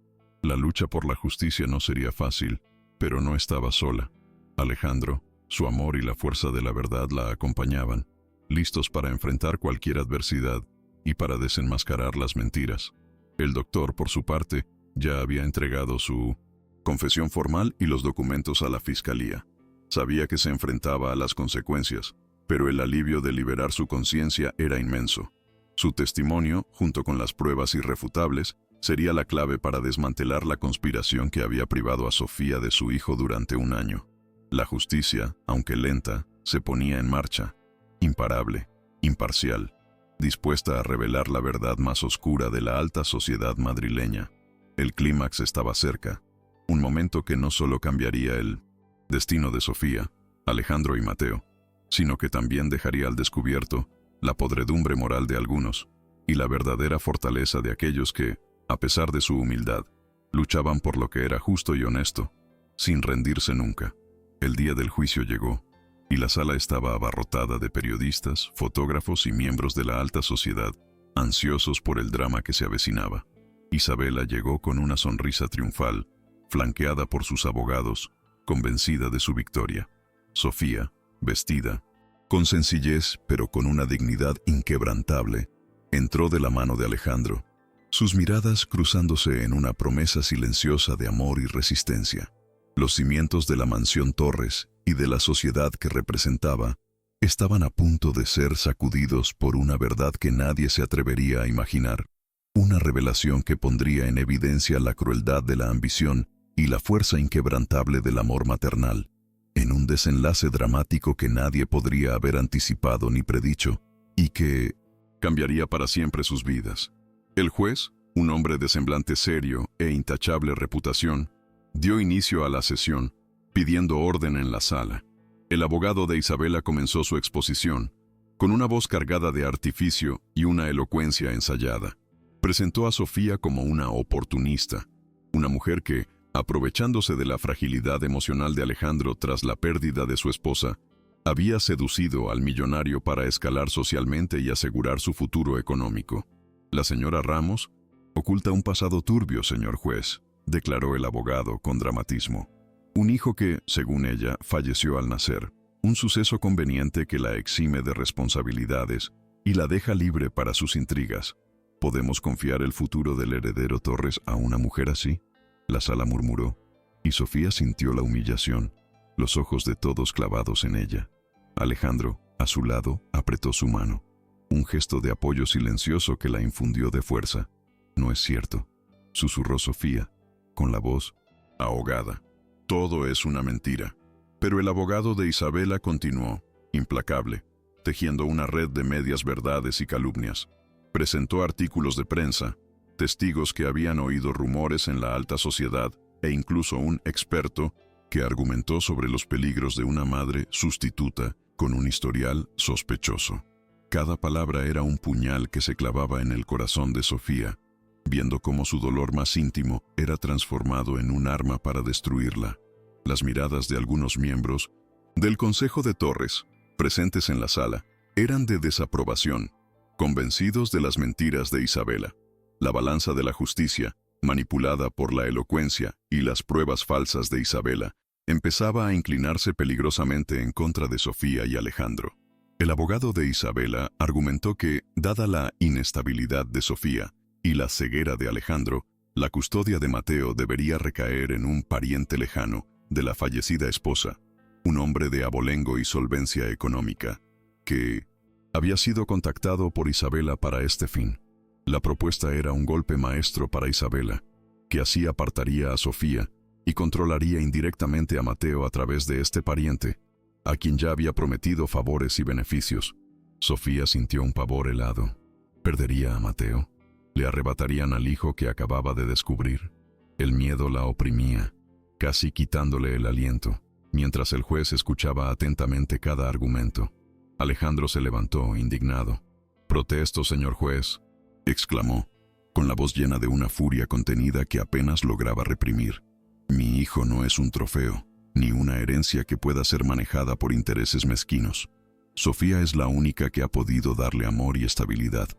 La lucha por la justicia no sería fácil, pero no estaba sola. Alejandro, su amor y la fuerza de la verdad la acompañaban, listos para enfrentar cualquier adversidad y para desenmascarar las mentiras. El doctor, por su parte, ya había entregado su confesión formal y los documentos a la fiscalía. Sabía que se enfrentaba a las consecuencias, pero el alivio de liberar su conciencia era inmenso. Su testimonio, junto con las pruebas irrefutables, sería la clave para desmantelar la conspiración que había privado a Sofía de su hijo durante un año. La justicia, aunque lenta, se ponía en marcha, imparable, imparcial, dispuesta a revelar la verdad más oscura de la alta sociedad madrileña. El clímax estaba cerca, un momento que no solo cambiaría el destino de Sofía, Alejandro y Mateo, sino que también dejaría al descubierto la podredumbre moral de algunos y la verdadera fortaleza de aquellos que, a pesar de su humildad, luchaban por lo que era justo y honesto, sin rendirse nunca. El día del juicio llegó, y la sala estaba abarrotada de periodistas, fotógrafos y miembros de la alta sociedad, ansiosos por el drama que se avecinaba. Isabela llegó con una sonrisa triunfal, flanqueada por sus abogados, convencida de su victoria. Sofía, vestida, con sencillez pero con una dignidad inquebrantable, entró de la mano de Alejandro, sus miradas cruzándose en una promesa silenciosa de amor y resistencia. Los cimientos de la mansión Torres y de la sociedad que representaba estaban a punto de ser sacudidos por una verdad que nadie se atrevería a imaginar, una revelación que pondría en evidencia la crueldad de la ambición y la fuerza inquebrantable del amor maternal, en un desenlace dramático que nadie podría haber anticipado ni predicho, y que cambiaría para siempre sus vidas. El juez, un hombre de semblante serio e intachable reputación, dio inicio a la sesión, pidiendo orden en la sala. El abogado de Isabela comenzó su exposición, con una voz cargada de artificio y una elocuencia ensayada. Presentó a Sofía como una oportunista, una mujer que, aprovechándose de la fragilidad emocional de Alejandro tras la pérdida de su esposa, había seducido al millonario para escalar socialmente y asegurar su futuro económico. La señora Ramos oculta un pasado turbio, señor juez, declaró el abogado con dramatismo. Un hijo que, según ella, falleció al nacer, un suceso conveniente que la exime de responsabilidades y la deja libre para sus intrigas. ¿Podemos confiar el futuro del heredero Torres a una mujer así? La sala murmuró, y Sofía sintió la humillación, los ojos de todos clavados en ella. Alejandro, a su lado, apretó su mano, un gesto de apoyo silencioso que la infundió de fuerza. No es cierto, susurró Sofía, con la voz ahogada. Todo es una mentira. Pero el abogado de Isabela continuó, implacable, tejiendo una red de medias verdades y calumnias. Presentó artículos de prensa, testigos que habían oído rumores en la alta sociedad e incluso un experto que argumentó sobre los peligros de una madre sustituta con un historial sospechoso. Cada palabra era un puñal que se clavaba en el corazón de Sofía, viendo cómo su dolor más íntimo era transformado en un arma para destruirla. Las miradas de algunos miembros del Consejo de Torres, presentes en la sala, eran de desaprobación, convencidos de las mentiras de Isabela. La balanza de la justicia, manipulada por la elocuencia y las pruebas falsas de Isabela, empezaba a inclinarse peligrosamente en contra de Sofía y Alejandro. El abogado de Isabela argumentó que, dada la inestabilidad de Sofía y la ceguera de Alejandro, la custodia de Mateo debería recaer en un pariente lejano de la fallecida esposa, un hombre de abolengo y solvencia económica, que había sido contactado por Isabela para este fin. La propuesta era un golpe maestro para Isabela, que así apartaría a Sofía y controlaría indirectamente a Mateo a través de este pariente, a quien ya había prometido favores y beneficios. Sofía sintió un pavor helado. ¿Perdería a Mateo? ¿Le arrebatarían al hijo que acababa de descubrir? El miedo la oprimía, casi quitándole el aliento, mientras el juez escuchaba atentamente cada argumento. Alejandro se levantó, indignado. «Protesto, señor juez», exclamó, con la voz llena de una furia contenida que apenas lograba reprimir. «Mi hijo no es un trofeo, ni una herencia que pueda ser manejada por intereses mezquinos. Sofía es la única que ha podido darle amor y estabilidad,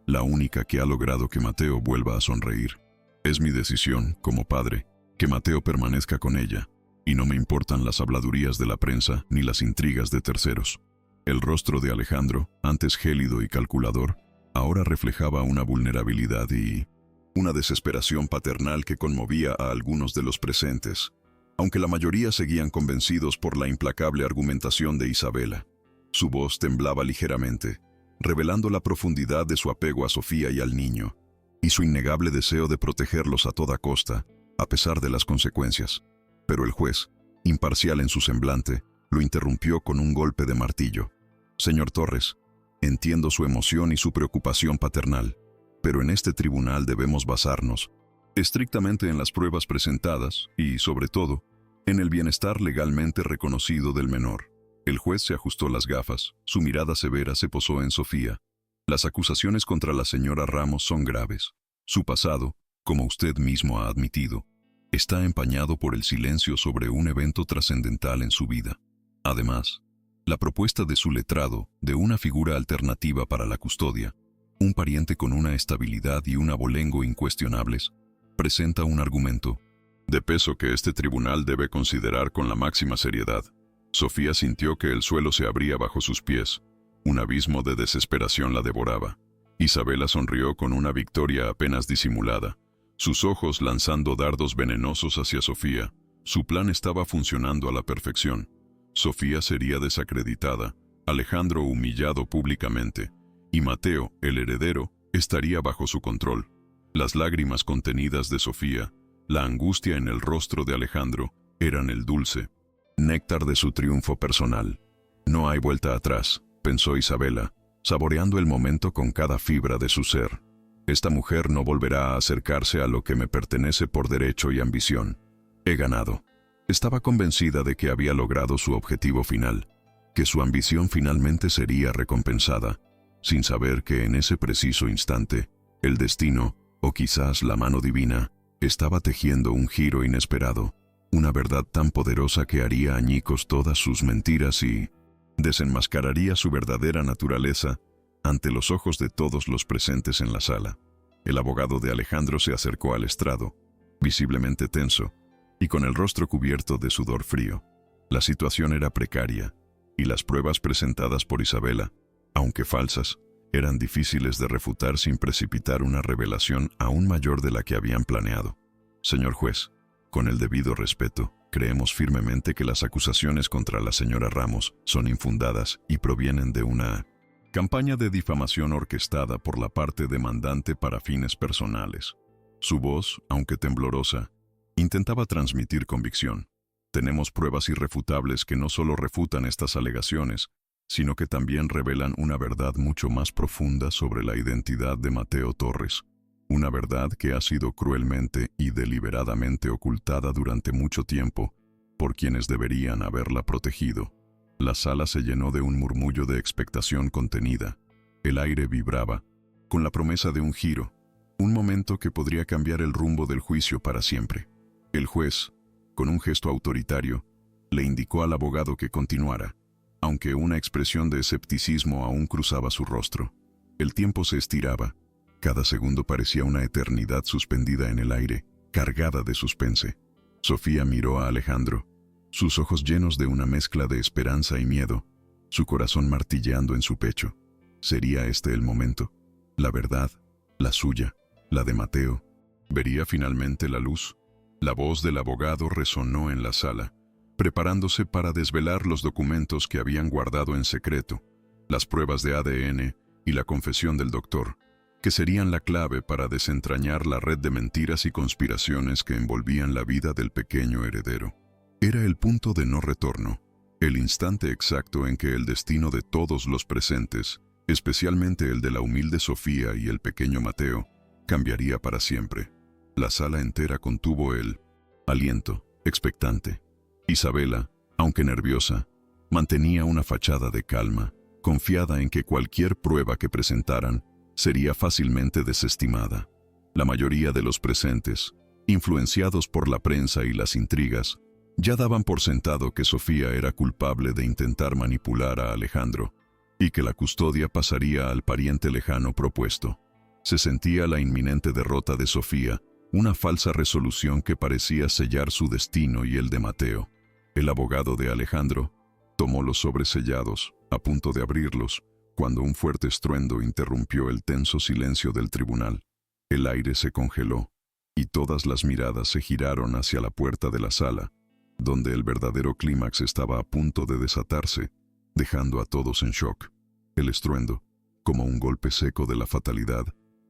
la única que ha logrado que Mateo vuelva a sonreír. Es mi decisión, como padre, que Mateo permanezca con ella, y no me importan las habladurías de la prensa ni las intrigas de terceros». El rostro de Alejandro, antes gélido y calculador, ahora reflejaba una vulnerabilidad y una desesperación paternal que conmovía a algunos de los presentes, aunque la mayoría seguían convencidos por la implacable argumentación de Isabela. Su voz temblaba ligeramente, revelando la profundidad de su apego a Sofía y al niño, y su innegable deseo de protegerlos a toda costa, a pesar de las consecuencias. Pero el juez, imparcial en su semblante, lo interrumpió con un golpe de martillo. «Señor Torres, entiendo su emoción y su preocupación paternal, pero en este tribunal debemos basarnos estrictamente en las pruebas presentadas y, sobre todo, en el bienestar legalmente reconocido del menor». El juez se ajustó las gafas, su mirada severa se posó en Sofía. «Las acusaciones contra la señora Ramos son graves. Su pasado, como usted mismo ha admitido, está empañado por el silencio sobre un evento trascendental en su vida. Además, la propuesta de su letrado de una figura alternativa para la custodia, un pariente con una estabilidad y un abolengo incuestionables, presenta un argumento de peso que este tribunal debe considerar con la máxima seriedad». Sofía sintió que el suelo se abría bajo sus pies. Un abismo de desesperación la devoraba. Isabela sonrió con una victoria apenas disimulada, sus ojos lanzando dardos venenosos hacia Sofía. Su plan estaba funcionando a la perfección. Sofía sería desacreditada, Alejandro humillado públicamente, y Mateo, el heredero, estaría bajo su control. Las lágrimas contenidas de Sofía, la angustia en el rostro de Alejandro, eran el dulce néctar de su triunfo personal. «No hay vuelta atrás», pensó Isabela, saboreando el momento con cada fibra de su ser. «Esta mujer no volverá a acercarse a lo que me pertenece por derecho y ambición. He ganado». Estaba convencida de que había logrado su objetivo final, que su ambición finalmente sería recompensada, sin saber que en ese preciso instante, el destino, o quizás la mano divina, estaba tejiendo un giro inesperado, una verdad tan poderosa que haría añicos todas sus mentiras y desenmascararía su verdadera naturaleza ante los ojos de todos los presentes en la sala. El abogado de Alejandro se acercó al estrado, visiblemente tenso, y con el rostro cubierto de sudor frío. La situación era precaria, y las pruebas presentadas por Isabela, aunque falsas, eran difíciles de refutar sin precipitar una revelación aún mayor de la que habían planeado. «Señor juez, con el debido respeto, creemos firmemente que las acusaciones contra la señora Ramos son infundadas y provienen de una campaña de difamación orquestada por la parte demandante para fines personales». Su voz, aunque temblorosa, intentaba transmitir convicción. Tenemos pruebas irrefutables que no solo refutan estas alegaciones, sino que también revelan una verdad mucho más profunda sobre la identidad de Mateo Torres, una verdad que ha sido cruelmente y deliberadamente ocultada durante mucho tiempo por quienes deberían haberla protegido. La sala se llenó de un murmullo de expectación contenida. El aire vibraba, con la promesa de un giro, un momento que podría cambiar el rumbo del juicio para siempre. El juez, con un gesto autoritario, le indicó al abogado que continuara, aunque una expresión de escepticismo aún cruzaba su rostro. El tiempo se estiraba. Cada segundo parecía una eternidad suspendida en el aire, cargada de suspense. Sofía miró a Alejandro, sus ojos llenos de una mezcla de esperanza y miedo, su corazón martilleando en su pecho. ¿Sería este el momento? La verdad, la suya, la de Mateo, ¿vería finalmente la luz? La voz del abogado resonó en la sala, preparándose para desvelar los documentos que habían guardado en secreto, las pruebas de ADN y la confesión del doctor, que serían la clave para desentrañar la red de mentiras y conspiraciones que envolvían la vida del pequeño heredero. Era el punto de no retorno, el instante exacto en que el destino de todos los presentes, especialmente el de la humilde Sofía y el pequeño Mateo, cambiaría para siempre. La sala entera contuvo el aliento, expectante. Isabela, aunque nerviosa, mantenía una fachada de calma, confiada en que cualquier prueba que presentaran sería fácilmente desestimada. La mayoría de los presentes, influenciados por la prensa y las intrigas, ya daban por sentado que Sofía era culpable de intentar manipular a Alejandro y que la custodia pasaría al pariente lejano propuesto. Se sentía la inminente derrota de Sofía, una falsa resolución que parecía sellar su destino y el de Mateo. El abogado de Alejandro tomó los sobres sellados, a punto de abrirlos, cuando un fuerte estruendo interrumpió el tenso silencio del tribunal. El aire se congeló, y todas las miradas se giraron hacia la puerta de la sala, donde el verdadero clímax estaba a punto de desatarse, dejando a todos en shock. El estruendo, como un golpe seco de la fatalidad,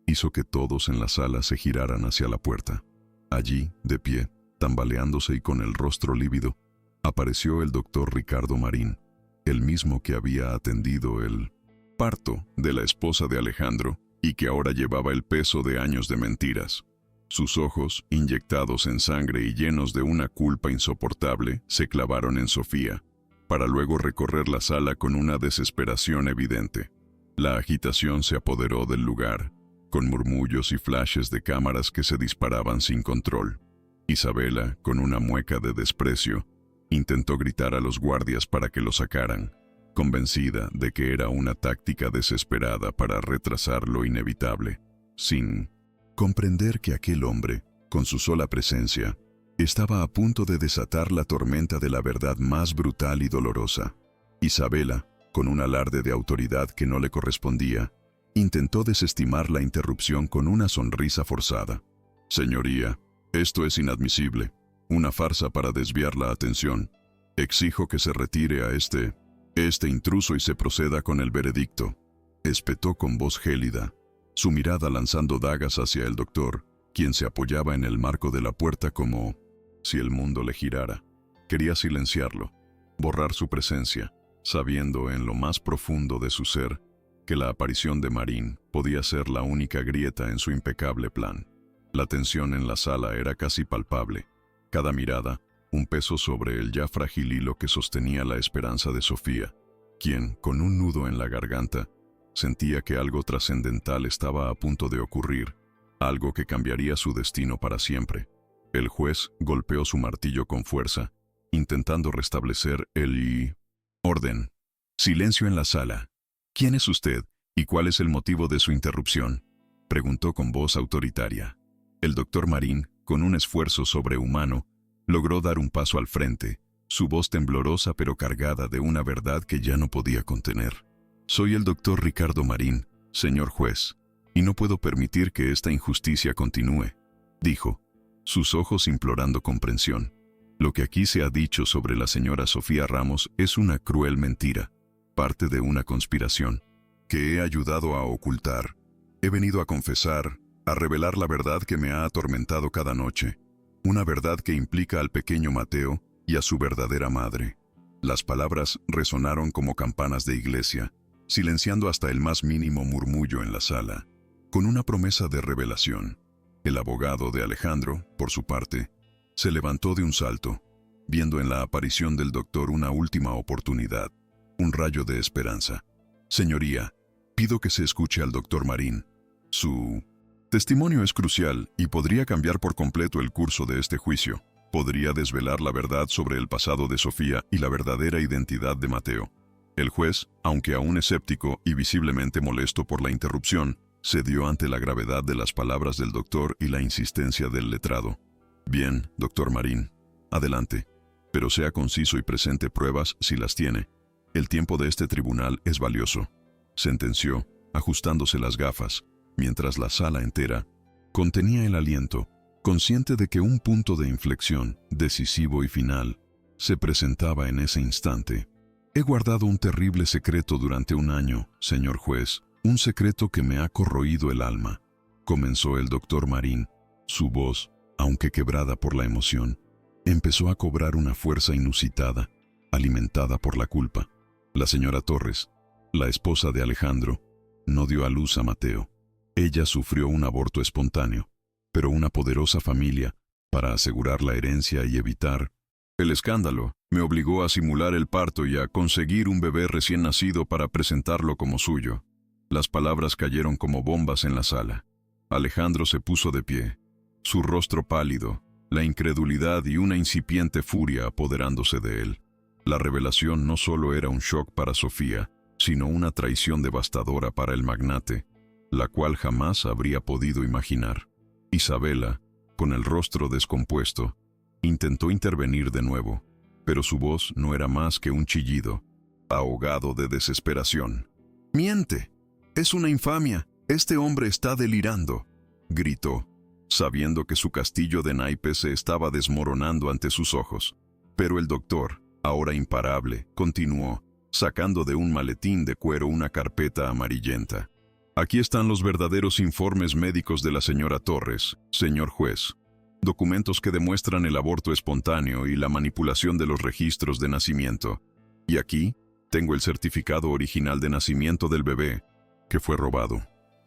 hizo que todos en la sala se giraran hacia la puerta. Allí, de pie, tambaleándose y con el rostro lívido, apareció el doctor Ricardo Marín, el mismo que había atendido el parto de la esposa de Alejandro y que ahora llevaba el peso de años de mentiras. Sus ojos, inyectados en sangre y llenos de una culpa insoportable, se clavaron en Sofía, para luego recorrer la sala con una desesperación evidente. La agitación se apoderó del lugar, con murmullos y flashes de cámaras que se disparaban sin control. Isabela, con una mueca de desprecio, intentó gritar a los guardias para que lo sacaran, convencida de que era una táctica desesperada para retrasar lo inevitable, sin comprender que aquel hombre, con su sola presencia, estaba a punto de desatar la tormenta de la verdad más brutal y dolorosa. Isabela, con un alarde de autoridad que no le correspondía, intentó desestimar la interrupción con una sonrisa forzada. «Señoría, esto es inadmisible, una farsa para desviar la atención. Exijo que se retire a este intruso y se proceda con el veredicto», espetó con voz gélida, su mirada lanzando dagas hacia el doctor, quien se apoyaba en el marco de la puerta como si el mundo le girara. Quería silenciarlo, borrar su presencia, sabiendo en lo más profundo de su ser que la aparición de Marín podía ser la única grieta en su impecable plan. La tensión en la sala era casi palpable. Cada mirada, un peso sobre el ya frágil hilo que sostenía la esperanza de Sofía, quien, con un nudo en la garganta, sentía que algo trascendental estaba a punto de ocurrir, algo que cambiaría su destino para siempre. El juez golpeó su martillo con fuerza, intentando restablecer el orden. «Silencio en la sala. ¿Quién es usted y cuál es el motivo de su interrupción?», preguntó con voz autoritaria. El doctor Marín, con un esfuerzo sobrehumano, logró dar un paso al frente, su voz temblorosa pero cargada de una verdad que ya no podía contener. «Soy el doctor Ricardo Marín, señor juez, y no puedo permitir que esta injusticia continúe», dijo, sus ojos implorando comprensión. «Lo que aquí se ha dicho sobre la señora Sofía Ramos es una cruel mentira, parte de una conspiración, que he ayudado a ocultar. He venido a confesar, a revelar la verdad que me ha atormentado cada noche, una verdad que implica al pequeño Mateo y a su verdadera madre. Las palabras resonaron como campanas de iglesia, silenciando hasta el más mínimo murmullo en la sala. Con una promesa de revelación, el abogado de Alejandro, por su parte, se levantó de un salto, viendo en la aparición del doctor una última oportunidad, un rayo de esperanza. Señoría, pido que se escuche al doctor Marín. Su testimonio es crucial y podría cambiar por completo el curso de este juicio. Podría desvelar la verdad sobre el pasado de Sofía y la verdadera identidad de Mateo. El juez, aunque aún escéptico y visiblemente molesto por la interrupción, cedió ante la gravedad de las palabras del doctor y la insistencia del letrado. Bien, doctor Marín, adelante, pero sea conciso y presente pruebas si las tiene. El tiempo de este tribunal es valioso, sentenció, ajustándose las gafas, mientras la sala entera contenía el aliento, consciente de que un punto de inflexión, decisivo y final, se presentaba en ese instante. He guardado un terrible secreto durante un año, señor juez, un secreto que me ha corroído el alma, comenzó el doctor Marín. Su voz, aunque quebrada por la emoción, empezó a cobrar una fuerza inusitada, alimentada por la culpa. La señora Torres, la esposa de Alejandro, no dio a luz a Mateo. Ella sufrió un aborto espontáneo, pero una poderosa familia, para asegurar la herencia y evitar el escándalo, me obligó a simular el parto y a conseguir un bebé recién nacido para presentarlo como suyo. Las palabras cayeron como bombas en la sala. Alejandro se puso de pie, su rostro pálido, la incredulidad y una incipiente furia apoderándose de él. La revelación no solo era un shock para Sofía, sino una traición devastadora para el magnate, la cual jamás habría podido imaginar. Isabela, con el rostro descompuesto, intentó intervenir de nuevo, pero su voz no era más que un chillido, ahogado de desesperación. «¡Miente! ¡Es una infamia! ¡Este hombre está delirando!», gritó, sabiendo que su castillo de naipes se estaba desmoronando ante sus ojos. Pero el doctor, ahora imparable, continuó, sacando de un maletín de cuero una carpeta amarillenta. «Aquí están los verdaderos informes médicos de la señora Torres, señor juez. Documentos que demuestran el aborto espontáneo y la manipulación de los registros de nacimiento. Y aquí tengo el certificado original de nacimiento del bebé, que fue robado,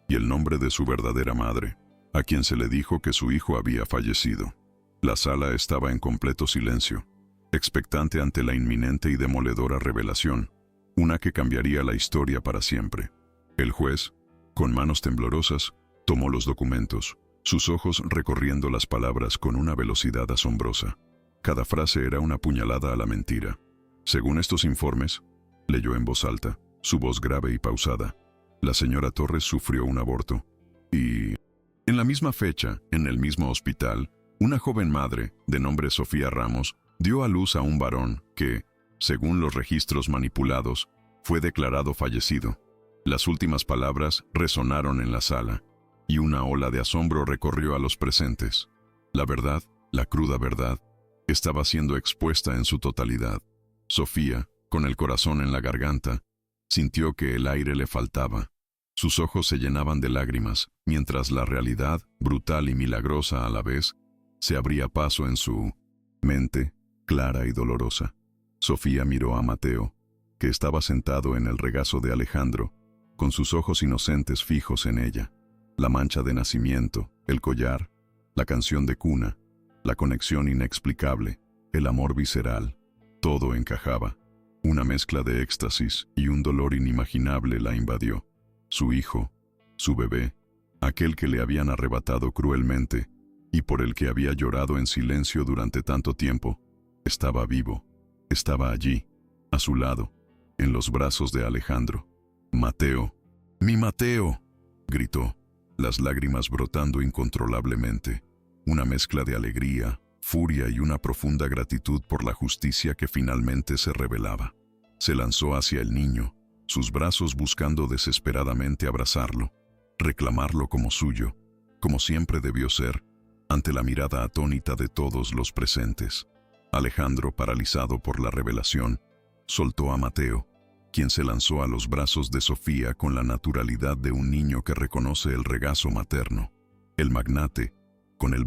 y el nombre de su verdadera madre, a quien se le dijo que su hijo había fallecido». La sala estaba en completo silencio, expectante ante la inminente y demoledora revelación, una que cambiaría la historia para siempre. El juez, con manos temblorosas, tomó los documentos, sus ojos recorriendo las palabras con una velocidad asombrosa. Cada frase era una puñalada a la mentira. Según estos informes, leyó en voz alta, su voz grave y pausada, la señora Torres sufrió un aborto. Y en la misma fecha, en el mismo hospital, una joven madre, de nombre Sofía Ramos, dio a luz a un varón que, según los registros manipulados, fue declarado fallecido. Las últimas palabras resonaron en la sala, y una ola de asombro recorrió a los presentes. La verdad, la cruda verdad, estaba siendo expuesta en su totalidad. Sofía, con el corazón en la garganta, sintió que el aire le faltaba. Sus ojos se llenaban de lágrimas, mientras la realidad, brutal y milagrosa a la vez, se abría paso en su mente, clara y dolorosa. Sofía miró a Mateo, que estaba sentado en el regazo de Alejandro, con sus ojos inocentes fijos en ella. La mancha de nacimiento, el collar, la canción de cuna, la conexión inexplicable, el amor visceral, todo encajaba. Una mezcla de éxtasis y un dolor inimaginable la invadió. Su hijo, su bebé, aquel que le habían arrebatado cruelmente y por el que había llorado en silencio durante tanto tiempo, estaba vivo, estaba allí, a su lado, en los brazos de Alejandro. «Mateo, mi Mateo», gritó, las lágrimas brotando incontrolablemente, una mezcla de alegría, furia y una profunda gratitud por la justicia que finalmente se revelaba. Se lanzó hacia el niño, sus brazos buscando desesperadamente abrazarlo, reclamarlo como suyo, como siempre debió ser, ante la mirada atónita de todos los presentes. Alejandro, paralizado por la revelación, soltó a Mateo, quien se lanzó a los brazos de Sofía con la naturalidad de un niño que reconoce el regazo materno. El magnate, con el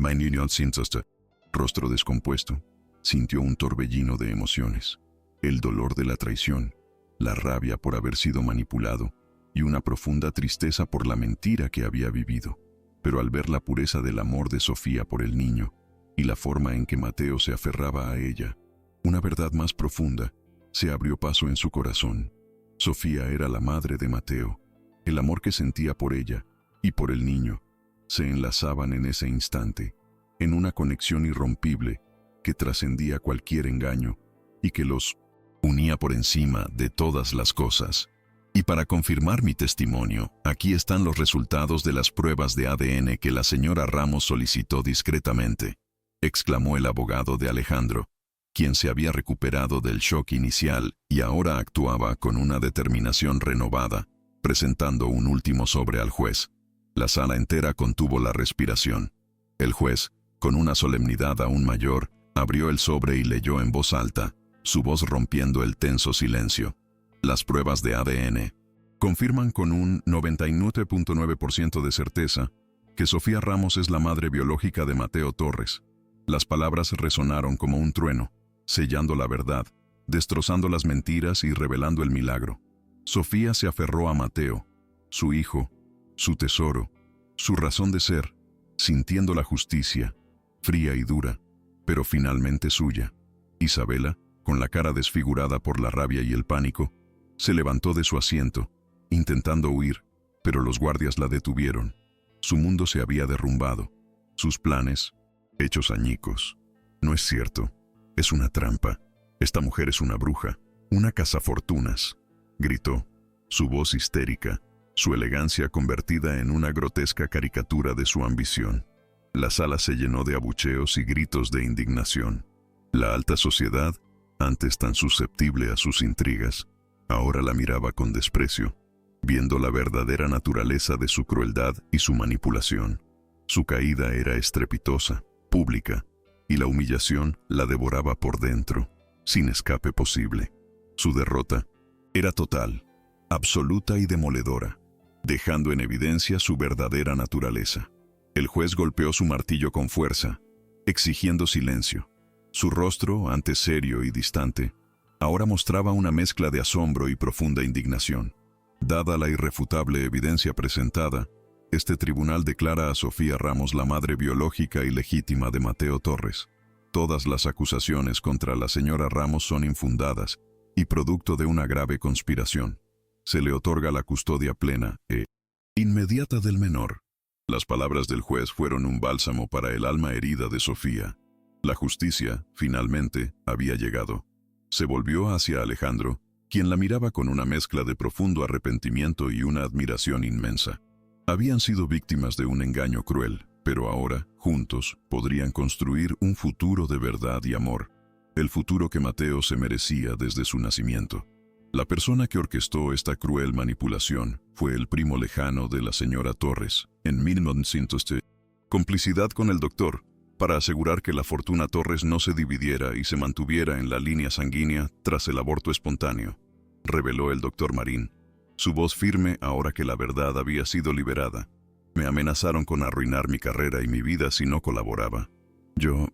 rostro descompuesto, sintió un torbellino de emociones. El dolor de la traición, la rabia por haber sido manipulado y una profunda tristeza por la mentira que había vivido. Pero al ver la pureza del amor de Sofía por el niño y la forma en que Mateo se aferraba a ella, una verdad más profunda se abrió paso en su corazón. Sofía era la madre de Mateo. El amor que sentía por ella y por el niño se enlazaban en ese instante, en una conexión irrompible que trascendía cualquier engaño y que los unía por encima de todas las cosas. Y para confirmar mi testimonio, aquí están los resultados de las pruebas de ADN que la señora Ramos solicitó discretamente, exclamó el abogado de Alejandro, quien se había recuperado del shock inicial y ahora actuaba con una determinación renovada, presentando un último sobre al juez. La sala entera contuvo la respiración. El juez, con una solemnidad aún mayor, abrió el sobre y leyó en voz alta, su voz rompiendo el tenso silencio. Las pruebas de ADN confirman con un 99.9% de certeza que Sofía Ramos es la madre biológica de Mateo Torres. Las palabras resonaron como un trueno, sellando la verdad, destrozando las mentiras y revelando el milagro. Sofía se aferró a Mateo, su hijo, su tesoro, su razón de ser, sintiendo la justicia, fría y dura, pero finalmente suya. Isabela, con la cara desfigurada por la rabia y el pánico, se levantó de su asiento, intentando huir, pero los guardias la detuvieron. Su mundo se había derrumbado, sus planes, hechos añicos. No es cierto, es una trampa. Esta mujer es una bruja, una cazafortunas, gritó, su voz histérica, su elegancia convertida en una grotesca caricatura de su ambición. La sala se llenó de abucheos y gritos de indignación. La alta sociedad, antes tan susceptible a sus intrigas, ahora la miraba con desprecio, viendo la verdadera naturaleza de su crueldad y su manipulación. Su caída era estrepitosa, pública, y la humillación la devoraba por dentro, sin escape posible. Su derrota era total, absoluta y demoledora, dejando en evidencia su verdadera naturaleza. El juez golpeó su martillo con fuerza, exigiendo silencio. Su rostro, antes serio y distante, ahora mostraba una mezcla de asombro y profunda indignación. Dada la irrefutable evidencia presentada, este tribunal declara a Sofía Ramos la madre biológica y legítima de Mateo Torres. Todas las acusaciones contra la señora Ramos son infundadas y producto de una grave conspiración. Se le otorga la custodia plena e inmediata del menor. Las palabras del juez fueron un bálsamo para el alma herida de Sofía. La justicia, finalmente, había llegado. Se volvió hacia Alejandro, quien la miraba con una mezcla de profundo arrepentimiento y una admiración inmensa. Habían sido víctimas de un engaño cruel, pero ahora, juntos, podrían construir un futuro de verdad y amor, el futuro que Mateo se merecía desde su nacimiento. La persona que orquestó esta cruel manipulación fue el primo lejano de la señora Torres, en 1900, complicidad con el doctor, para asegurar que la fortuna Torres no se dividiera y se mantuviera en la línea sanguínea tras el aborto espontáneo, reveló el doctor Marín, su voz firme ahora que la verdad había sido liberada. Me amenazaron con arruinar mi carrera y mi vida si no colaboraba. Yo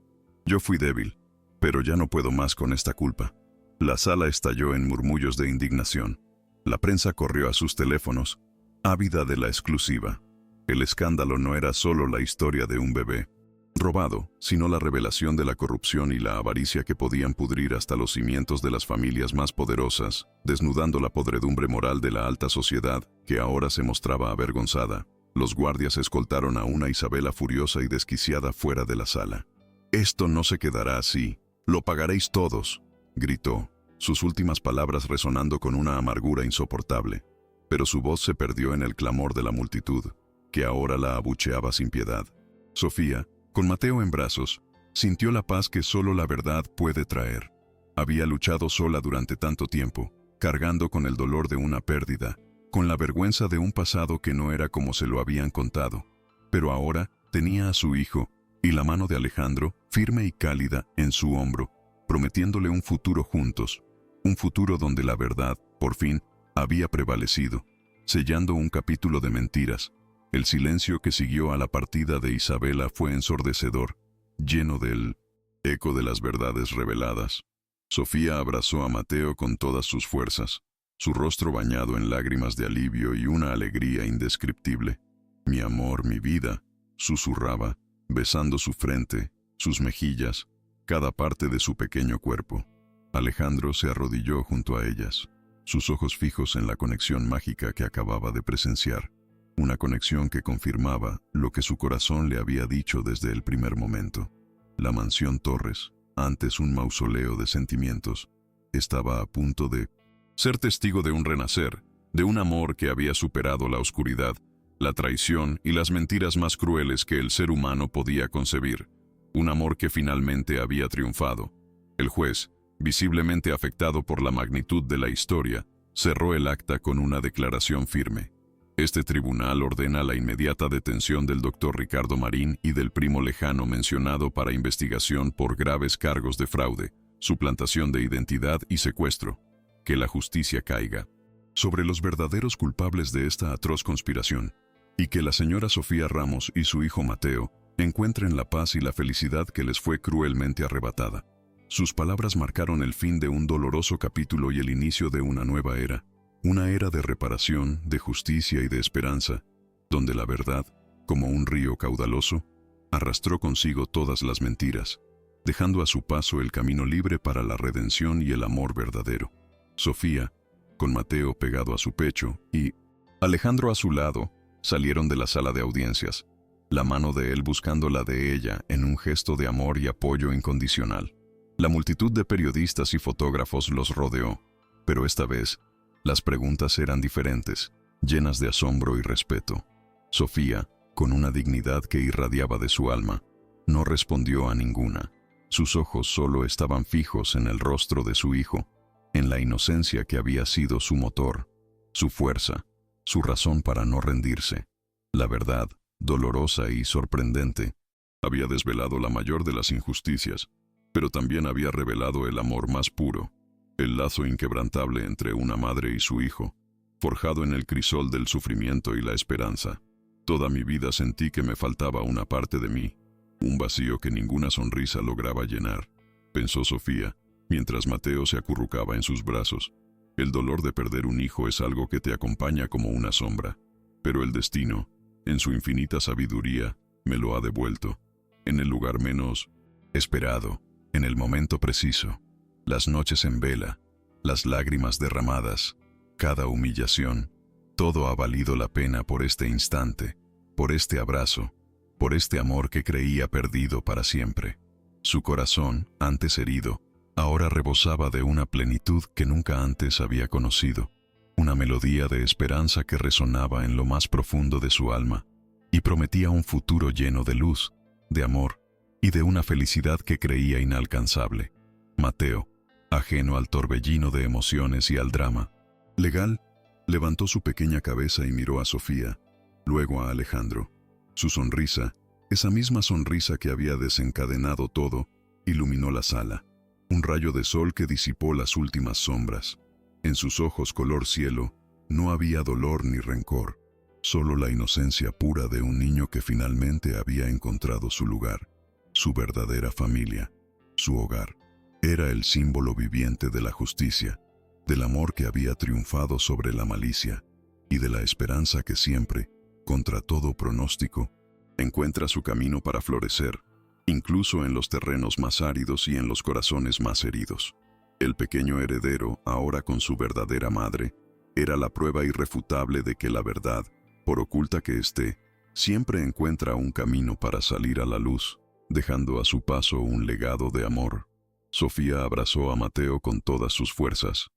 fui débil, pero ya no puedo más con esta culpa. La sala estalló en murmullos de indignación. La prensa corrió a sus teléfonos, ávida de la exclusiva. El escándalo no era solo la historia de un bebé robado, sino la revelación de la corrupción y la avaricia que podían pudrir hasta los cimientos de las familias más poderosas, desnudando la podredumbre moral de la alta sociedad, que ahora se mostraba avergonzada. Los guardias escoltaron a una Isabela furiosa y desquiciada fuera de la sala. «Esto no se quedará así. Lo pagaréis todos», gritó, sus últimas palabras resonando con una amargura insoportable. Pero su voz se perdió en el clamor de la multitud, que ahora la abucheaba sin piedad. Sofía, con Mateo en brazos, sintió la paz que solo la verdad puede traer. Había luchado sola durante tanto tiempo, cargando con el dolor de una pérdida, con la vergüenza de un pasado que no era como se lo habían contado. Pero ahora tenía a su hijo, y la mano de Alejandro, firme y cálida, en su hombro, prometiéndole un futuro juntos, un futuro donde la verdad, por fin, había prevalecido, sellando un capítulo de mentiras. El silencio que siguió a la partida de Isabela fue ensordecedor, lleno del eco de las verdades reveladas. Sofía abrazó a Mateo con todas sus fuerzas, su rostro bañado en lágrimas de alivio y una alegría indescriptible. «Mi amor, mi vida», susurraba, besando su frente, sus mejillas, cada parte de su pequeño cuerpo. Alejandro se arrodilló junto a ellas, sus ojos fijos en la conexión mágica que acababa de presenciar, una conexión que confirmaba lo que su corazón le había dicho desde el primer momento. La mansión Torres, antes un mausoleo de sentimientos, estaba a punto de ser testigo de un renacer, de un amor que había superado la oscuridad, la traición y las mentiras más crueles que el ser humano podía concebir. Un amor que finalmente había triunfado. El juez, visiblemente afectado por la magnitud de la historia, cerró el acta con una declaración firme. Este tribunal ordena la inmediata detención del doctor Ricardo Marín y del primo lejano mencionado para investigación por graves cargos de fraude, suplantación de identidad y secuestro. Que la justicia caiga sobre los verdaderos culpables de esta atroz conspiración, y que la señora Sofía Ramos y su hijo Mateo encuentren la paz y la felicidad que les fue cruelmente arrebatada. Sus palabras marcaron el fin de un doloroso capítulo y el inicio de una nueva era, una era de reparación, de justicia y de esperanza, donde la verdad, como un río caudaloso, arrastró consigo todas las mentiras, dejando a su paso el camino libre para la redención y el amor verdadero. Sofía, con Mateo pegado a su pecho y Alejandro a su lado, salieron de la sala de audiencias, la mano de él buscando la de ella en un gesto de amor y apoyo incondicional. La multitud de periodistas y fotógrafos los rodeó, pero esta vez, las preguntas eran diferentes, llenas de asombro y respeto. Sofía, con una dignidad que irradiaba de su alma, no respondió a ninguna. Sus ojos solo estaban fijos en el rostro de su hijo, en la inocencia que había sido su motor, su fuerza, su razón para no rendirse. La verdad, dolorosa y sorprendente, había desvelado la mayor de las injusticias, pero también había revelado el amor más puro, el lazo inquebrantable entre una madre y su hijo, forjado en el crisol del sufrimiento y la esperanza. Toda mi vida sentí que me faltaba una parte de mí, un vacío que ninguna sonrisa lograba llenar, pensó Sofía, mientras Mateo se acurrucaba en sus brazos. El dolor de perder un hijo es algo que te acompaña como una sombra, pero el destino, en su infinita sabiduría, me lo ha devuelto, en el lugar menos esperado, en el momento preciso. Las noches en vela, las lágrimas derramadas, cada humillación, todo ha valido la pena por este instante, por este abrazo, por este amor que creía perdido para siempre. Su corazón, antes herido, ahora rebosaba de una plenitud que nunca antes había conocido, una melodía de esperanza que resonaba en lo más profundo de su alma, y prometía un futuro lleno de luz, de amor, y de una felicidad que creía inalcanzable. Mateo, ajeno al torbellino de emociones y al drama legal, levantó su pequeña cabeza y miró a Sofía, luego a Alejandro. Su sonrisa, esa misma sonrisa que había desencadenado todo, iluminó la sala. Un rayo de sol que disipó las últimas sombras. En sus ojos color cielo, no había dolor ni rencor, solo la inocencia pura de un niño que finalmente había encontrado su lugar, su verdadera familia, su hogar. Era el símbolo viviente de la justicia, del amor que había triunfado sobre la malicia y de la esperanza que siempre, contra todo pronóstico, encuentra su camino para florecer, incluso en los terrenos más áridos y en los corazones más heridos. El pequeño heredero, ahora con su verdadera madre, era la prueba irrefutable de que la verdad, por oculta que esté, siempre encuentra un camino para salir a la luz, dejando a su paso un legado de amor. Sofía abrazó a Mateo con todas sus fuerzas.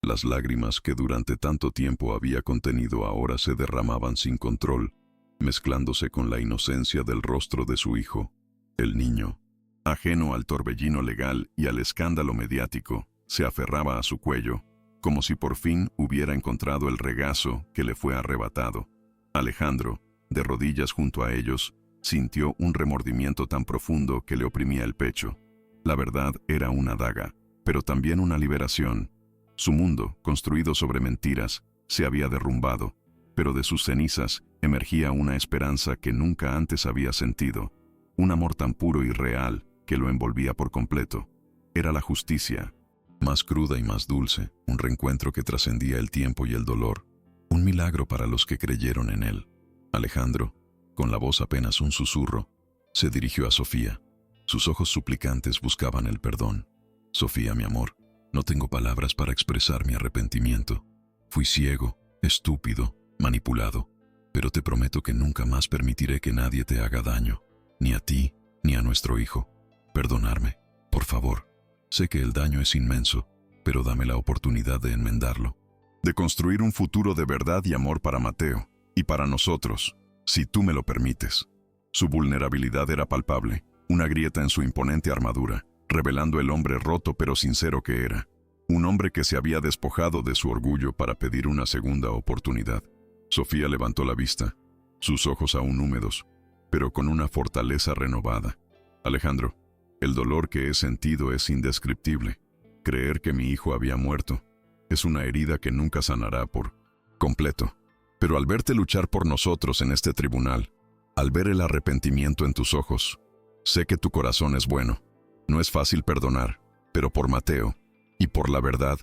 Las lágrimas que durante tanto tiempo había contenido ahora se derramaban sin control, mezclándose con la inocencia del rostro de su hijo. El niño, ajeno al torbellino legal y al escándalo mediático, se aferraba a su cuello, como si por fin hubiera encontrado el regazo que le fue arrebatado. Alejandro, de rodillas junto a ellos, sintió un remordimiento tan profundo que le oprimía el pecho. La verdad era una daga, pero también una liberación. Su mundo, construido sobre mentiras, se había derrumbado, pero de sus cenizas emergía una esperanza que nunca antes había sentido. Un amor tan puro y real que lo envolvía por completo. Era la justicia, más cruda y más dulce, un reencuentro que trascendía el tiempo y el dolor, un milagro para los que creyeron en él. Alejandro, con la voz apenas un susurro, se dirigió a Sofía. Sus ojos suplicantes buscaban el perdón. Sofía, mi amor, no tengo palabras para expresar mi arrepentimiento. Fui ciego, estúpido, manipulado, pero te prometo que nunca más permitiré que nadie te haga daño, ni a ti, ni a nuestro hijo. Perdonarme, por favor. Sé que el daño es inmenso, pero dame la oportunidad de enmendarlo. De construir un futuro de verdad y amor para Mateo, y para nosotros, si tú me lo permites. Su vulnerabilidad era palpable, una grieta en su imponente armadura, revelando el hombre roto pero sincero que era. Un hombre que se había despojado de su orgullo para pedir una segunda oportunidad. Sofía levantó la vista, sus ojos aún húmedos, pero con una fortaleza renovada. Alejandro, el dolor que he sentido es indescriptible. Creer que mi hijo había muerto es una herida que nunca sanará por completo. Pero al verte luchar por nosotros en este tribunal, al ver el arrepentimiento en tus ojos, sé que tu corazón es bueno. No es fácil perdonar, pero por Mateo y por la verdad,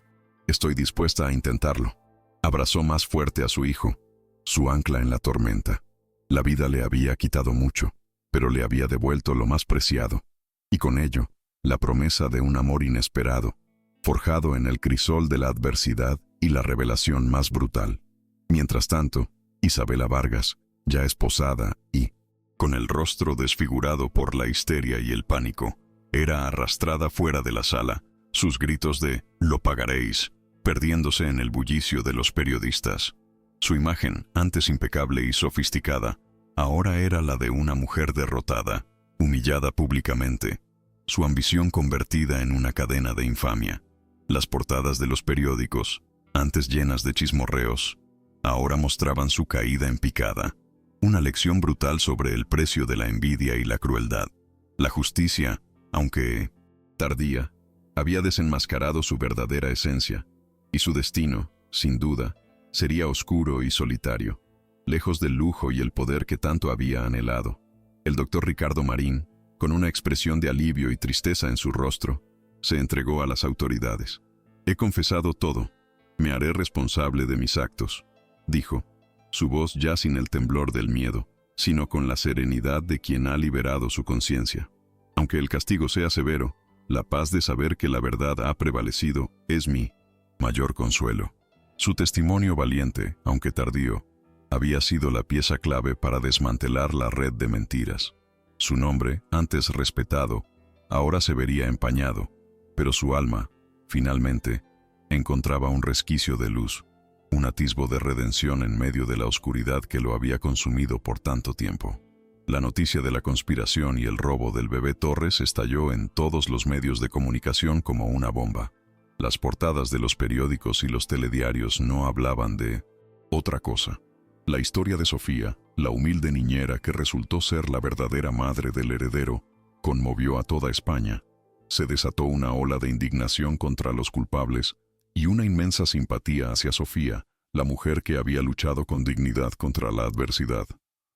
estoy dispuesta a intentarlo. Abrazó más fuerte a su hijo, su ancla en la tormenta. La vida le había quitado mucho, pero le había devuelto lo más preciado, y con ello, la promesa de un amor inesperado, forjado en el crisol de la adversidad y la revelación más brutal. Mientras tanto, Isabela Vargas, ya esposada y, con el rostro desfigurado por la histeria y el pánico, era arrastrada fuera de la sala, sus gritos de «lo pagaréis», perdiéndose en el bullicio de los periodistas. Su imagen, antes impecable y sofisticada, ahora era la de una mujer derrotada, humillada públicamente, su ambición convertida en una cadena de infamia. Las portadas de los periódicos, antes llenas de chismorreos, ahora mostraban su caída en picada, una lección brutal sobre el precio de la envidia y la crueldad. La justicia, aunque tardía, había desenmascarado su verdadera esencia, y su destino, sin duda, sería oscuro y solitario, lejos del lujo y el poder que tanto había anhelado. El doctor Ricardo Marín, con una expresión de alivio y tristeza en su rostro, se entregó a las autoridades. «He confesado todo. Me haré responsable de mis actos», dijo, su voz ya sin el temblor del miedo, sino con la serenidad de quien ha liberado su conciencia. «Aunque el castigo sea severo, la paz de saber que la verdad ha prevalecido es mi mayor consuelo». Su testimonio valiente, aunque tardío, había sido la pieza clave para desmantelar la red de mentiras. Su nombre, antes respetado, ahora se vería empañado, pero su alma, finalmente, encontraba un resquicio de luz, un atisbo de redención en medio de la oscuridad que lo había consumido por tanto tiempo. La noticia de la conspiración y el robo del bebé Torres estalló en todos los medios de comunicación como una bomba. Las portadas de los periódicos y los telediarios no hablaban de otra cosa. La historia de Sofía, la humilde niñera que resultó ser la verdadera madre del heredero, conmovió a toda España. Se desató una ola de indignación contra los culpables y una inmensa simpatía hacia Sofía, la mujer que había luchado con dignidad contra la adversidad.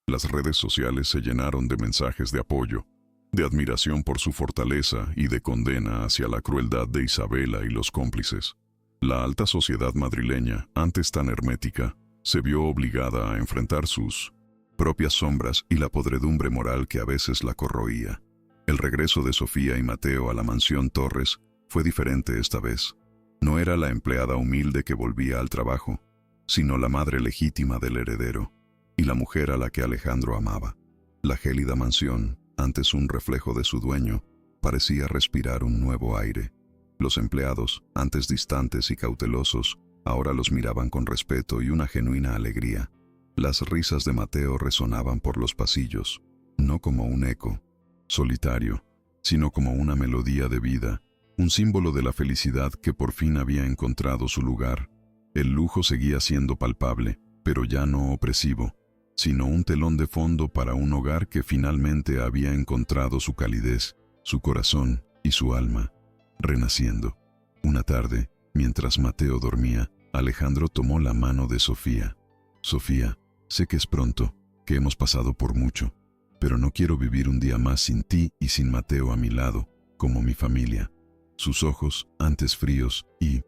Las redes sociales se llenaron de mensajes de apoyo, de admiración por su fortaleza y de condena hacia la crueldad de Isabela y los cómplices. La alta sociedad madrileña, antes tan hermética, se vio obligada a enfrentar sus propias sombras y la podredumbre moral que a veces la corroía. El regreso de Sofía y Mateo a la mansión Torres fue diferente esta vez. No era la empleada humilde que volvía al trabajo, sino la madre legítima del heredero, y la mujer a la que Alejandro amaba. La gélida mansión, antes un reflejo de su dueño, parecía respirar un nuevo aire. Los empleados, antes distantes y cautelosos, ahora los miraban con respeto y una genuina alegría. Las risas de Mateo resonaban por los pasillos, no como un eco solitario, sino como una melodía de vida, un símbolo de la felicidad que por fin había encontrado su lugar. El lujo seguía siendo palpable, pero ya no opresivo, sino un telón de fondo para un hogar que finalmente había encontrado su calidez, su corazón y su alma, renaciendo. Una tarde, mientras Mateo dormía, Alejandro tomó la mano de Sofía. «Sofía, sé que es pronto, que hemos pasado por mucho, pero no quiero vivir un día más sin ti y sin Mateo a mi lado, como mi familia. Sus ojos, antes fríos y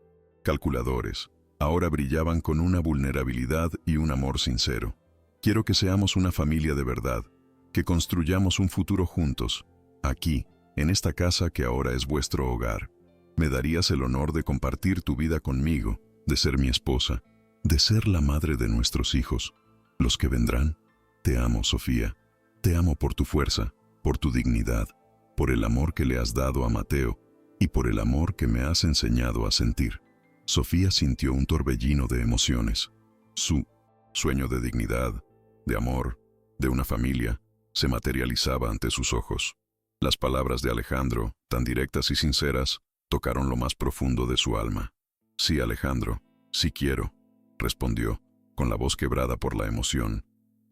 calculadores, ahora brillaban con una vulnerabilidad y un amor sincero. Quiero que seamos una familia de verdad, que construyamos un futuro juntos, aquí, en esta casa que ahora es vuestro hogar. Me darías el honor de compartir tu vida conmigo, de ser mi esposa, de ser la madre de nuestros hijos, los que vendrán. Te amo, Sofía. Te amo por tu fuerza, por tu dignidad, por el amor que le has dado a Mateo y por el amor que me has enseñado a sentir. Sofía sintió un torbellino de emociones. Su sueño de dignidad, de amor, de una familia, se materializaba ante sus ojos. Las palabras de Alejandro, tan directas y sinceras, tocaron lo más profundo de su alma. Sí, Alejandro, sí quiero, respondió, con la voz quebrada por la emoción,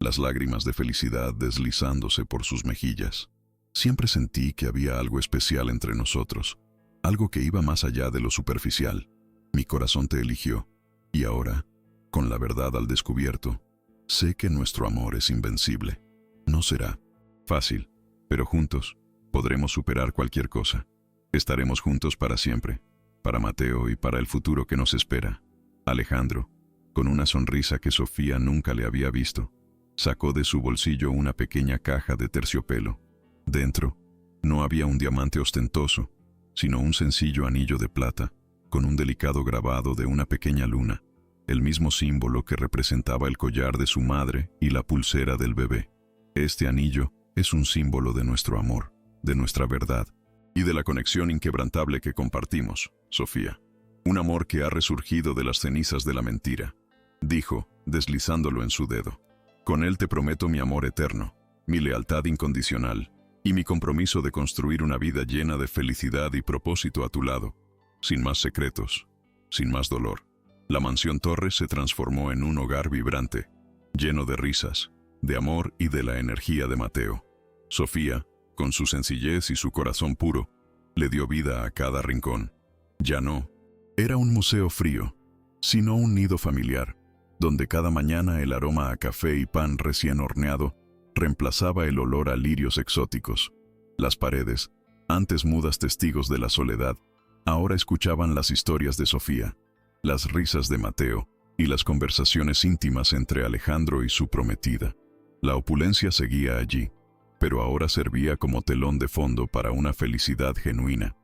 las lágrimas de felicidad deslizándose por sus mejillas. Siempre sentí que había algo especial entre nosotros, algo que iba más allá de lo superficial. Mi corazón te eligió, y ahora, con la verdad al descubierto, sé que nuestro amor es invencible. No será fácil, pero juntos podremos superar cualquier cosa. Estaremos juntos para siempre, para Mateo y para el futuro que nos espera. Alejandro, con una sonrisa que Sofía nunca le había visto, sacó de su bolsillo una pequeña caja de terciopelo. Dentro, no había un diamante ostentoso, sino un sencillo anillo de plata, con un delicado grabado de una pequeña luna, el mismo símbolo que representaba el collar de su madre y la pulsera del bebé. Este anillo es un símbolo de nuestro amor, de nuestra verdad y de la conexión inquebrantable que compartimos, Sofía. Un amor que ha resurgido de las cenizas de la mentira, dijo, deslizándolo en su dedo. Con él te prometo mi amor eterno, mi lealtad incondicional y mi compromiso de construir una vida llena de felicidad y propósito a tu lado, sin más secretos, sin más dolor. La mansión Torres se transformó en un hogar vibrante, lleno de risas, de amor y de la energía de Mateo. Sofía, con su sencillez y su corazón puro, le dio vida a cada rincón. Ya no era un museo frío, sino un nido familiar, donde cada mañana el aroma a café y pan recién horneado reemplazaba el olor a lirios exóticos. Las paredes, antes mudas testigos de la soledad, ahora escuchaban las historias de Sofía, las risas de Mateo y las conversaciones íntimas entre Alejandro y su prometida. La opulencia seguía allí, pero ahora servía como telón de fondo para una felicidad genuina,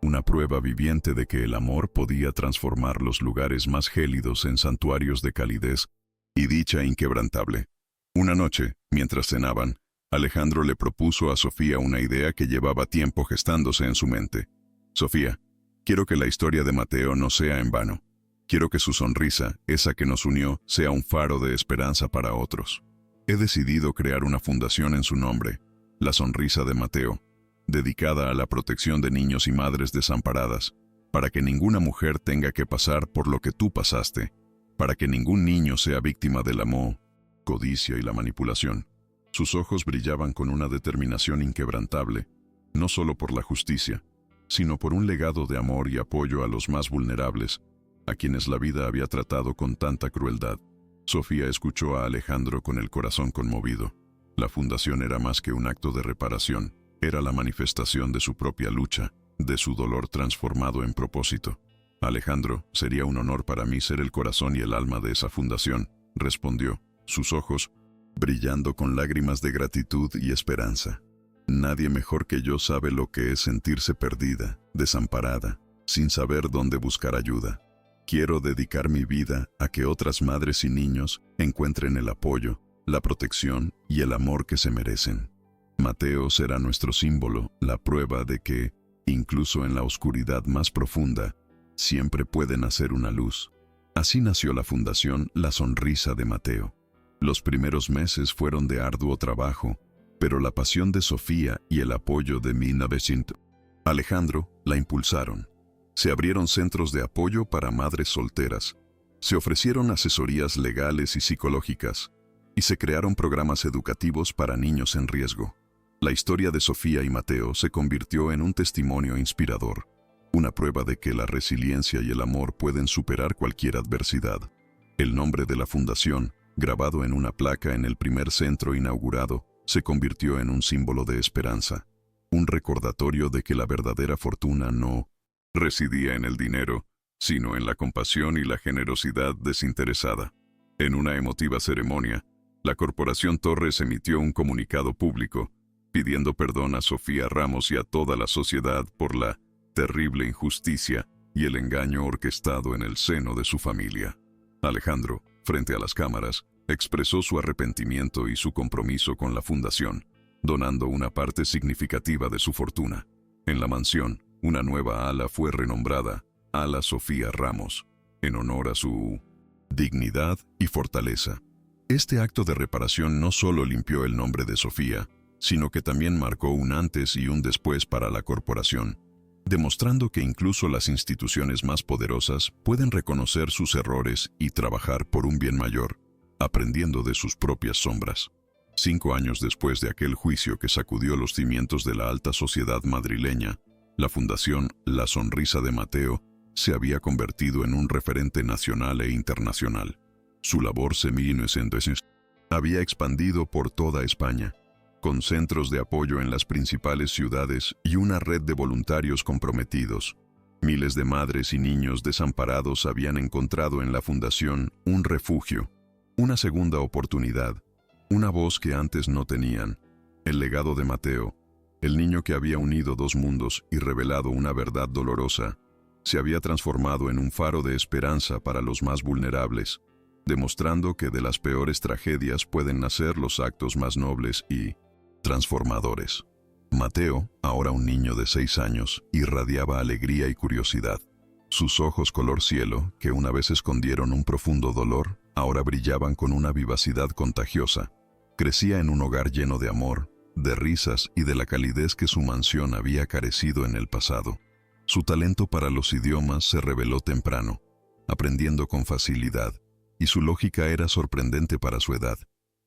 una prueba viviente de que el amor podía transformar los lugares más gélidos en santuarios de calidez y dicha inquebrantable. Una noche, mientras cenaban, Alejandro le propuso a Sofía una idea que llevaba tiempo gestándose en su mente. Sofía, quiero que la historia de Mateo no sea en vano. Quiero que su sonrisa, esa que nos unió, sea un faro de esperanza para otros. He decidido crear una fundación en su nombre, La Sonrisa de Mateo, dedicada a la protección de niños y madres desamparadas, para que ninguna mujer tenga que pasar por lo que tú pasaste, para que ningún niño sea víctima del amor, codicia y la manipulación. Sus ojos brillaban con una determinación inquebrantable, no solo por la justicia, sino por un legado de amor y apoyo a los más vulnerables, a quienes la vida había tratado con tanta crueldad. Sofía escuchó a Alejandro con el corazón conmovido. La fundación era más que un acto de reparación, era la manifestación de su propia lucha, de su dolor transformado en propósito. Alejandro, sería un honor para mí ser el corazón y el alma de esa fundación, respondió, sus ojos brillando con lágrimas de gratitud y esperanza. Nadie mejor que yo sabe lo que es sentirse perdida, desamparada, sin saber dónde buscar ayuda. Quiero dedicar mi vida a que otras madres y niños encuentren el apoyo, la protección y el amor que se merecen. Mateo será nuestro símbolo, la prueba de que, incluso en la oscuridad más profunda, siempre puede nacer una luz. Así nació la fundación La Sonrisa de Mateo. Los primeros meses fueron de arduo trabajo, pero la pasión de Sofía y el apoyo de Mina Becinto, Alejandro, la impulsaron. Se abrieron centros de apoyo para madres solteras, se ofrecieron asesorías legales y psicológicas, y se crearon programas educativos para niños en riesgo. La historia de Sofía y Mateo se convirtió en un testimonio inspirador, una prueba de que la resiliencia y el amor pueden superar cualquier adversidad. El nombre de la fundación, grabado en una placa en el primer centro inaugurado, se convirtió en un símbolo de esperanza, un recordatorio de que la verdadera fortuna no residía en el dinero, sino en la compasión y la generosidad desinteresada. En una emotiva ceremonia, la Corporación Torres emitió un comunicado público, pidiendo perdón a Sofía Ramos y a toda la sociedad por la terrible injusticia y el engaño orquestado en el seno de su familia. Alejandro, frente a las cámaras, expresó su arrepentimiento y su compromiso con la fundación, donando una parte significativa de su fortuna. En la mansión, una nueva ala fue renombrada Ala Sofía Ramos, en honor a su dignidad y fortaleza. Este acto de reparación no solo limpió el nombre de Sofía, sino que también marcó un antes y un después para la corporación, demostrando que incluso las instituciones más poderosas pueden reconocer sus errores y trabajar por un bien mayor, aprendiendo de sus propias sombras. 5 años después de aquel juicio que sacudió los cimientos de la alta sociedad madrileña, la Fundación La Sonrisa de Mateo se había convertido en un referente nacional e internacional. Su labor semi-inocente había expandido por toda España, con centros de apoyo en las principales ciudades y una red de voluntarios comprometidos. Miles de madres y niños desamparados habían encontrado en la fundación un refugio, una segunda oportunidad, una voz que antes no tenían. El legado de Mateo, el niño que había unido 2 mundos y revelado una verdad dolorosa, se había transformado en un faro de esperanza para los más vulnerables, demostrando que de las peores tragedias pueden nacer los actos más nobles y transformadores. Mateo, ahora un niño de 6 años, irradiaba alegría y curiosidad. Sus ojos color cielo, que una vez escondieron un profundo dolor, ahora brillaban con una vivacidad contagiosa. Crecía en un hogar lleno de amor, de risas y de la calidez que su mansión había carecido en el pasado. Su talento para los idiomas se reveló temprano, aprendiendo con facilidad, y su lógica era sorprendente para su edad.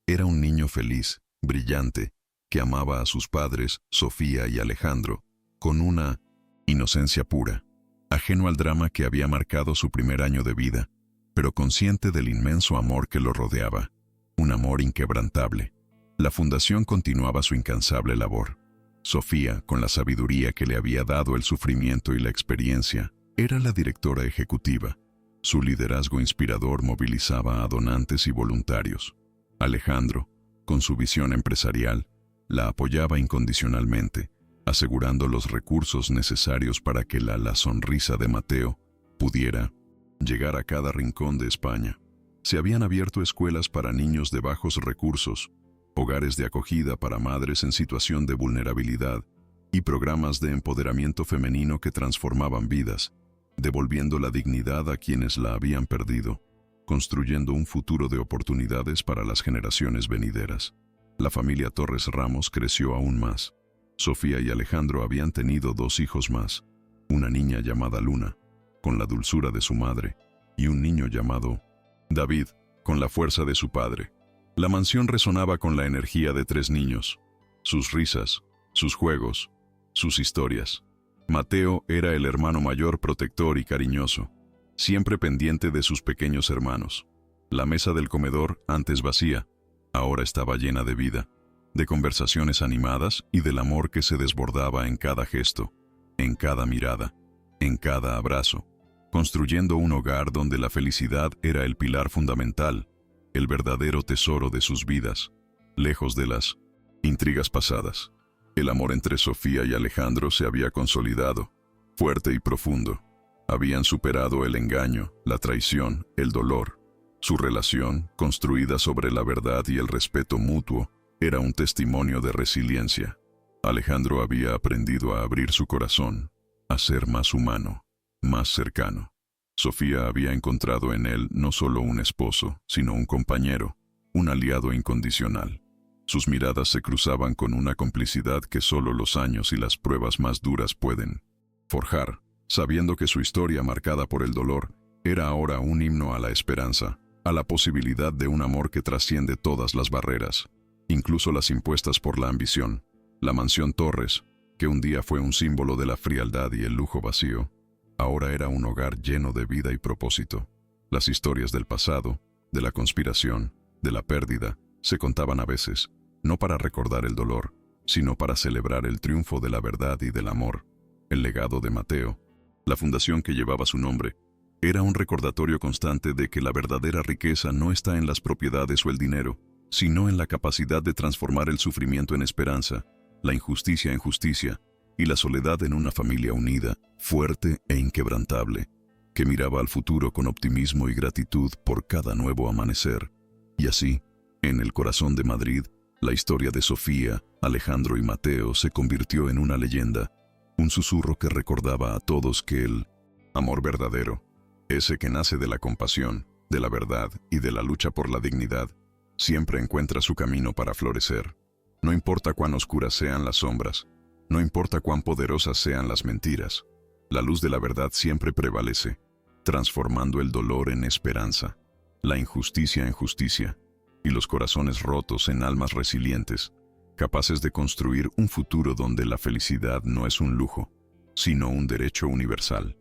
Era un niño feliz, brillante, que amaba a sus padres, Sofía y Alejandro, con una inocencia pura, ajeno al drama que había marcado su primer año de vida, pero consciente del inmenso amor que lo rodeaba, un amor inquebrantable. La fundación continuaba su incansable labor. Sofía, con la sabiduría que le había dado el sufrimiento y la experiencia, era la directora ejecutiva. Su liderazgo inspirador movilizaba a donantes y voluntarios. Alejandro, con su visión empresarial, la apoyaba incondicionalmente, asegurando los recursos necesarios para que la sonrisa de Mateo pudiera llegar a cada rincón de España. Se habían abierto escuelas para niños de bajos recursos, hogares de acogida para madres en situación de vulnerabilidad y programas de empoderamiento femenino que transformaban vidas, devolviendo la dignidad a quienes la habían perdido, construyendo un futuro de oportunidades para las generaciones venideras. La familia Torres Ramos creció aún más. Sofía y Alejandro habían tenido 2 hijos más, una niña llamada Luna, con la dulzura de su madre, y un niño llamado David, con la fuerza de su padre. La mansión resonaba con la energía de 3 niños, sus risas, sus juegos, sus historias. Mateo era el hermano mayor protector y cariñoso, siempre pendiente de sus pequeños hermanos. La mesa del comedor, antes vacía, ahora estaba llena de vida, de conversaciones animadas y del amor que se desbordaba en cada gesto, en cada mirada, en cada abrazo, construyendo un hogar donde la felicidad era el pilar fundamental, el verdadero tesoro de sus vidas, lejos de las intrigas pasadas. El amor entre Sofía y Alejandro se había consolidado, fuerte y profundo. Habían superado el engaño, la traición, el dolor. Su relación, construida sobre la verdad y el respeto mutuo, era un testimonio de resiliencia. Alejandro había aprendido a abrir su corazón, a ser más humano, más cercano. Sofía había encontrado en él no solo un esposo, sino un compañero, un aliado incondicional. Sus miradas se cruzaban con una complicidad que solo los años y las pruebas más duras pueden forjar, sabiendo que su historia marcada por el dolor era ahora un himno a la esperanza, a la posibilidad de un amor que trasciende todas las barreras, incluso las impuestas por la ambición. La mansión Torres, que un día fue un símbolo de la frialdad y el lujo vacío, ahora era un hogar lleno de vida y propósito. Las historias del pasado, de la conspiración, de la pérdida, se contaban a veces, no para recordar el dolor, sino para celebrar el triunfo de la verdad y del amor. El legado de Mateo, la fundación que llevaba su nombre, era un recordatorio constante de que la verdadera riqueza no está en las propiedades o el dinero, sino en la capacidad de transformar el sufrimiento en esperanza, la injusticia en justicia y la soledad en una familia unida, fuerte e inquebrantable, que miraba al futuro con optimismo y gratitud por cada nuevo amanecer. Y así, en el corazón de Madrid, la historia de Sofía, Alejandro y Mateo se convirtió en una leyenda, un susurro que recordaba a todos que el amor verdadero, ese que nace de la compasión, de la verdad y de la lucha por la dignidad, siempre encuentra su camino para florecer. No importa cuán oscuras sean las sombras, no importa cuán poderosas sean las mentiras, la luz de la verdad siempre prevalece, transformando el dolor en esperanza, la injusticia en justicia, y los corazones rotos en almas resilientes, capaces de construir un futuro donde la felicidad no es un lujo, sino un derecho universal.